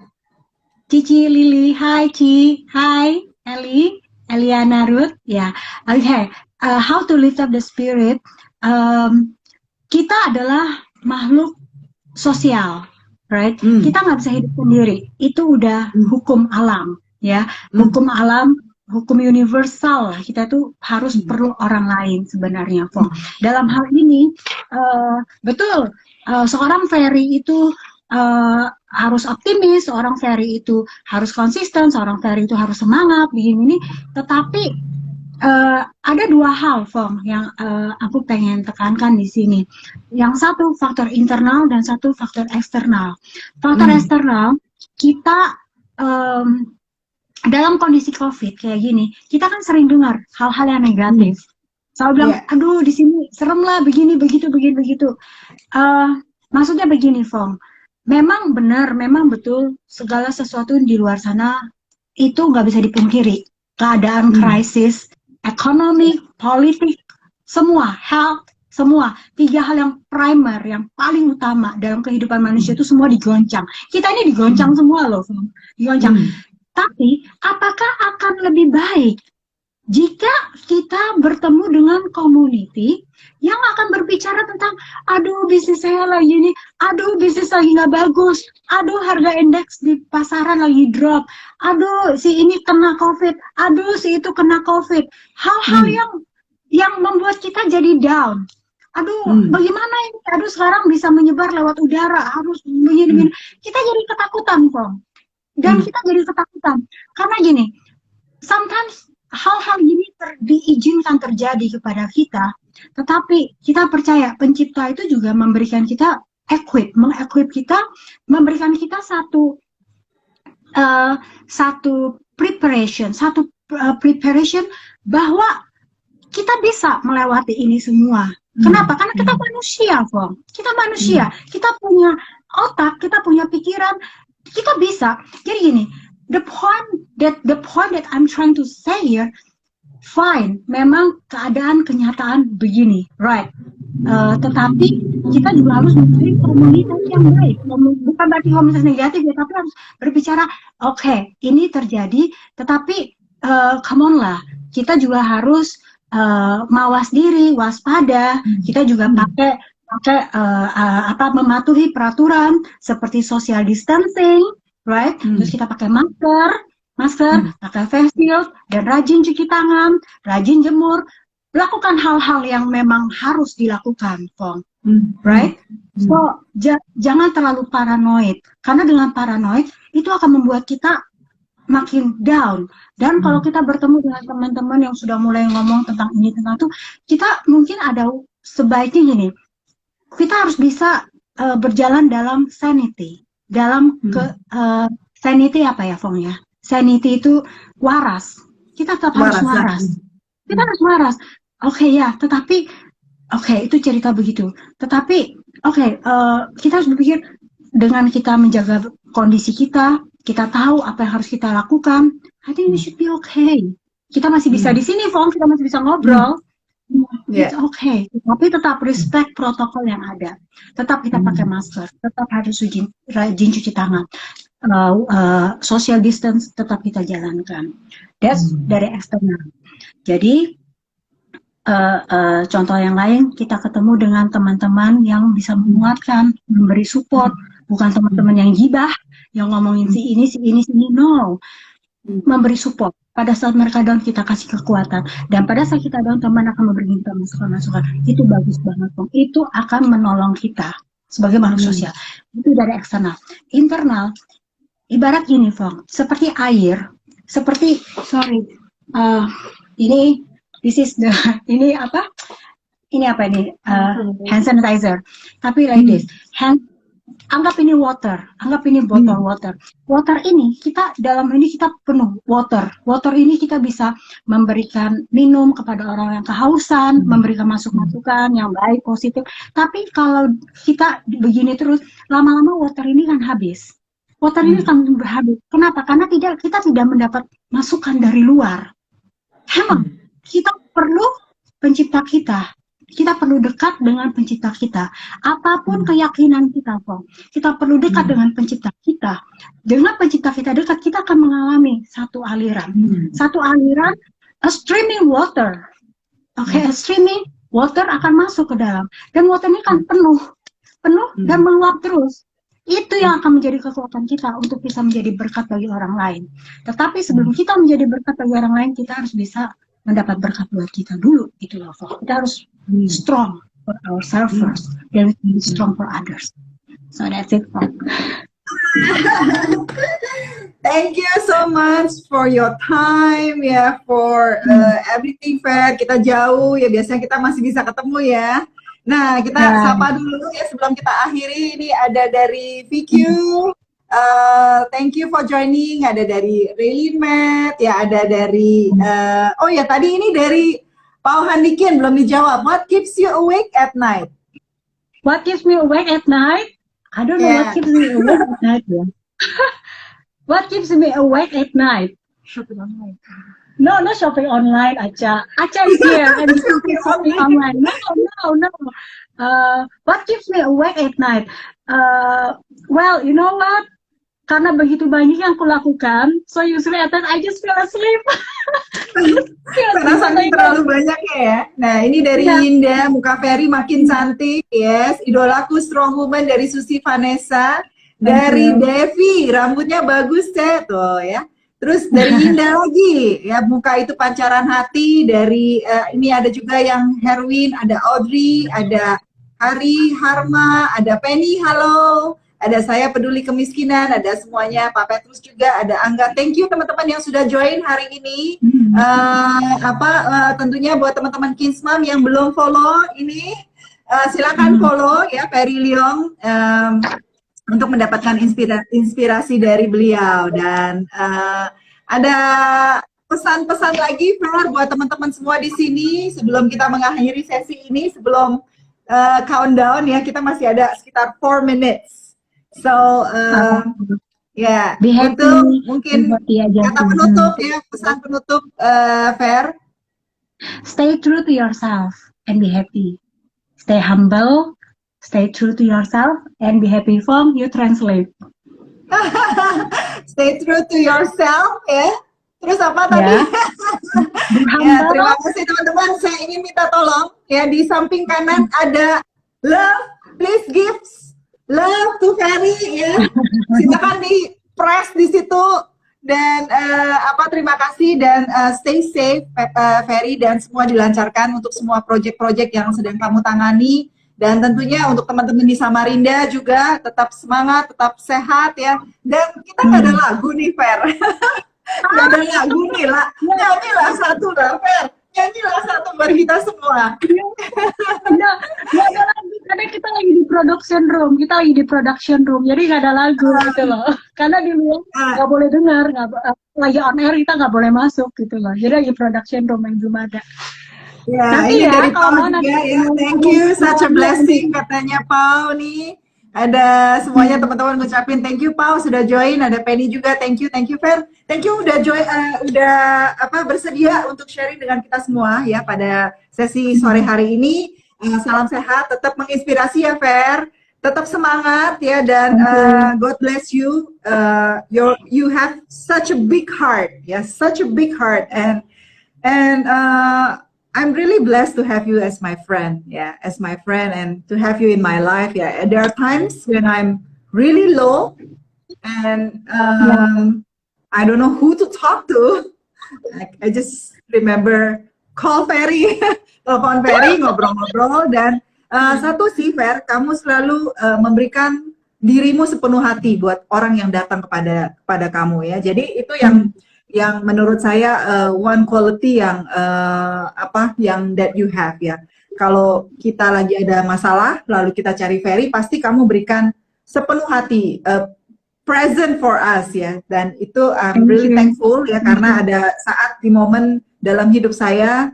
Cici Lili, hai Ci, hai Eliana Ruth, ya, okay. How to lift up the spirit? Kita adalah makhluk sosial, right? Kita nggak bisa hidup sendiri. Itu udah hukum alam, ya. Hukum alam, hukum universal. Kita tuh harus perlu orang lain sebenarnya, Fong. Dalam hal ini, betul. Seorang Ferry itu harus optimis, seorang Ferry itu harus konsisten, seorang Ferry itu harus semangat, begini ini. Tetapi ada dua hal, Fong, yang aku pengen tekankan di sini. Yang satu faktor internal dan satu faktor eksternal. Faktor eksternal, kita dalam kondisi COVID kayak gini, kita kan sering dengar hal-hal yang negatif. Selalu bilang, aduh di sini serem lah, begini, begitu. Maksudnya begini, Fong. Memang benar, memang betul segala sesuatu di luar sana itu nggak bisa dipungkiri. Keadaan krisis, ekonomi, politik, semua, health, semua. 3 hal yang primer, yang paling utama dalam kehidupan manusia itu semua digoncang. Kita ini digoncang semua loh, Fong. Digoncang. Tapi, apakah akan lebih baik jika kita bertemu dengan community yang akan berbicara tentang, aduh bisnis saya lagi ini, aduh bisnis lagi nggak bagus, aduh harga indeks di pasaran lagi drop, aduh si ini kena COVID, aduh si itu kena COVID. Hal-hal yang membuat kita jadi down. Aduh, bagaimana ini? Aduh sekarang bisa menyebar lewat udara, harus begini-begini. Kita jadi ketakutan, Kong. Dan kita jadi ketakutan. Karena gini, sometimes hal-hal gini diizinkan terjadi kepada kita, tetapi kita percaya pencipta itu juga memberikan kita mengequip kita, memberikan kita satu preparation bahwa kita bisa melewati ini semua. Kenapa? Karena kita manusia, Fong. Kita manusia, kita punya otak, kita punya pikiran, kita bisa. Jadi gini, the point that I'm trying to say here, fine, memang keadaan kenyataan begini, right? Tetapi kita juga harus mencari komunitas yang baik. Bukan berarti komunitas negatif ya, tapi harus berbicara, oke, ini terjadi, tetapi come on lah, kita juga harus mawas diri, waspada. Kita juga pakai mematuhi peraturan seperti social distancing, right? Terus kita pakai masker, pakai face shield, dan rajin cuci tangan, rajin jemur, lakukan hal-hal yang memang harus dilakukan, Fong, right? So jangan terlalu paranoid, karena dengan paranoid itu akan membuat kita makin down. Dan kalau kita bertemu dengan teman-teman yang sudah mulai ngomong tentang ini tentang itu, kita mungkin ada sebaiknya gini. Kita harus bisa berjalan dalam sanity. Dalam sanity apa ya, Fong ya? Sanity itu waras. Kita tetap harus waras. Kita harus waras. Oke, ya, tetapi itu cerita begitu. Tetapi kita harus berpikir dengan kita menjaga kondisi kita tahu apa yang harus kita lakukan. I think we should be okay. Kita masih bisa di sini, Fong. Kita masih bisa ngobrol. It's okay, tapi tetap respect protokol yang ada. Tetap kita pakai masker, tetap harus rajin cuci tangan, social distance tetap kita jalankan. That's dari eksternal. Jadi contoh yang lain, kita ketemu dengan teman-teman yang bisa menguatkan, memberi support, bukan teman-teman yang gibah, yang ngomongin si ini, no. Memberi support. Pada saat mereka down, kita kasih kekuatan. Dan pada saat kita down, teman akan memberi kita masukan-masukan. Itu bagus banget, Bang. Itu akan menolong kita sebagai makhluk sosial. Itu dari eksternal. Internal, ibarat gini, Fong. Seperti air. Ini hand sanitizer. Tapi like this. Anggap ini water, anggap ini botol water. Water ini kita penuh water. Water ini kita bisa memberikan minum kepada orang yang kehausan, memberikan masukan yang baik, positif. Tapi kalau kita begini terus, lama-lama water ini kan habis. Water ini kan habis. Kenapa? Karena kita tidak mendapat masukan dari luar. Emang kita perlu pencipta kita. Kita perlu dekat dengan pencipta kita. Apapun keyakinan kita, Fong, kita perlu dekat dengan pencipta kita. Dengan pencipta kita dekat, kita akan mengalami satu aliran. Satu aliran, a streaming water. A streaming water akan masuk ke dalam. Dan water ini kan penuh dan meluap terus. Itu yang akan menjadi kekuatan kita untuk bisa menjadi berkat bagi orang lain. Tetapi sebelum kita menjadi berkat bagi orang lain, kita harus bisa mendapat berkat buat kita dulu. Itulah, Fong. Kita harus strong for ourselves first, then we can be strong for others. So that's it, Fong. Thank you so much for your time ya, for everything Fer. Kita jauh ya, biasanya kita masih bisa ketemu ya. Nah, kita sapa dulu ya sebelum kita akhiri. Ini ada dari VQ. Thank you for joining. Ada dari Raylin Matt, ya ada dari oh ya tadi ini dari Pau Handikin belum dijawab. What keeps you awake at night? What keeps me awake at night? I don't know what keeps me awake at night. Yeah. What keeps me awake at night? Shopping online. No, not shopping online, Acha. Acha is here and shopping online. No. What keeps me awake at night? Well, you know what? Karena begitu banyak yang aku lakukan, so usually at night I just feel asleep. Karena saking terlalu banyak ya. Nah, ini dari Yinda, muka Ferry makin cantik, yes. Idolaku strong woman dari Susi Vanessa. Dari Devi, rambutnya bagus ya, tuh ya. Terus dari Yinda lagi, ya muka itu pancaran hati. Dari ini ada juga yang Herwin, ada Audrey, ada Hari, Harma, ada Penny, halo. Ada saya peduli kemiskinan, ada semuanya, Pak Petrus juga, ada Angga. Thank you teman-teman yang sudah join hari ini. Tentunya buat teman-teman Kinsmam yang belum follow ini, silakan follow ya Ferry Leong untuk mendapatkan inspirasi dari beliau. Dan ada pesan-pesan lagi Fer buat teman-teman semua di sini sebelum kita mengakhiri sesi ini, sebelum countdown ya, kita masih ada sekitar 4 minutes. So, itu mungkin kata penutup ya, pesan penutup Fer. Stay true to yourself and be happy. Stay humble, stay true to yourself and be happy. Fong, you translate. Stay true to yourself ya. Terus apa tadi? Ya, terima kasih teman-teman. Saya ingin minta tolong ya, di samping kanan ada love, please gifts. Love to Ferry ya, silakan di press di situ dan terima kasih dan stay safe Ferry, dan semua dilancarkan untuk semua project-project yang sedang kamu tangani, dan tentunya untuk teman-teman di Samarinda juga tetap semangat, tetap sehat ya. Dan kita nggak ada lagu nih Fer, nggak ada lagu nih lah, nyanyilah satu lah Fer. Nyanyilah satu buat kita semua. Nggak ada lagu, karena kita lagi di production room, jadi nggak ada lagu gitu loh. Karena di luar nggak boleh dengar, lagi on air kita nggak boleh masuk gitu loh. Jadi lagi production room yang belum ada. Ya, tapi ini ya, dari Pau juga ya. Thank you, such a blessing katanya Pau nih. Ada semuanya teman-teman ngucapin thank you Pau sudah join, ada Penny juga, thank you Fer, thank you udah join, bersedia untuk sharing dengan kita semua ya pada sesi sore hari ini. Salam sehat, tetap menginspirasi ya Fer, tetap semangat ya, dan God bless you. You have such a big heart, ya, such a big heart, and I'm really blessed to have you as my friend, and to have you in my life. Yeah, there are times when I'm really low, and I don't know who to talk to. I just remember call Ferry, telepon Ferry, ngobrol-ngobrol, dan satu sih Fer, kamu selalu memberikan dirimu sepenuh hati buat orang yang datang kepada kamu ya. Jadi itu yang menurut saya one quality yang that you have ya. Kalau kita lagi ada masalah lalu kita cari Ferry, pasti kamu berikan sepenuh hati, present for us ya. Dan itu I'm really thankful ya, karena ada saat di momen dalam hidup saya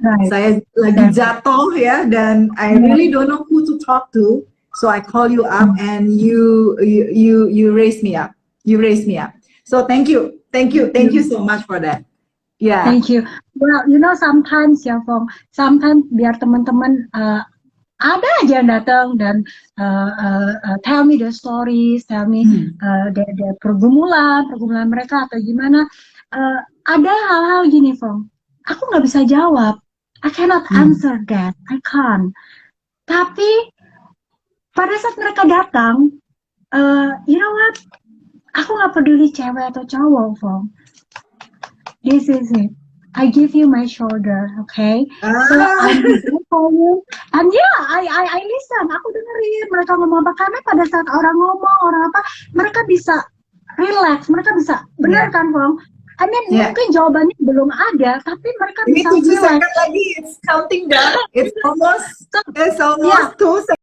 lagi jatuh ya, dan I really don't know who to talk to, so I call you up and you raise me up. So thank you so much for that. Yeah. Thank you. Well, you know, sometimes ya Fong, sometimes biar teman-teman ada aja yang datang dan tell me the stories, tell me the pergumulan mereka atau gimana. Ada hal-hal gini Fong, aku nggak bisa jawab. I cannot answer that. I can't. Tapi pada saat mereka datang, you know what? Aku nggak peduli cewek atau cowok, Fong. This is it. I give you my shoulder, okay? So I'm there for you, And yeah, I listen, aku dengerin mereka ngomong apa, karena pada saat orang ngomong, orang apa, mereka bisa relax, mereka bisa, benar kan, Fong? I mean, mungkin jawabannya belum ada, tapi mereka Ini bisa 7 relax. second lagi, it's counting down, it's almost Yeah. 2 seconds.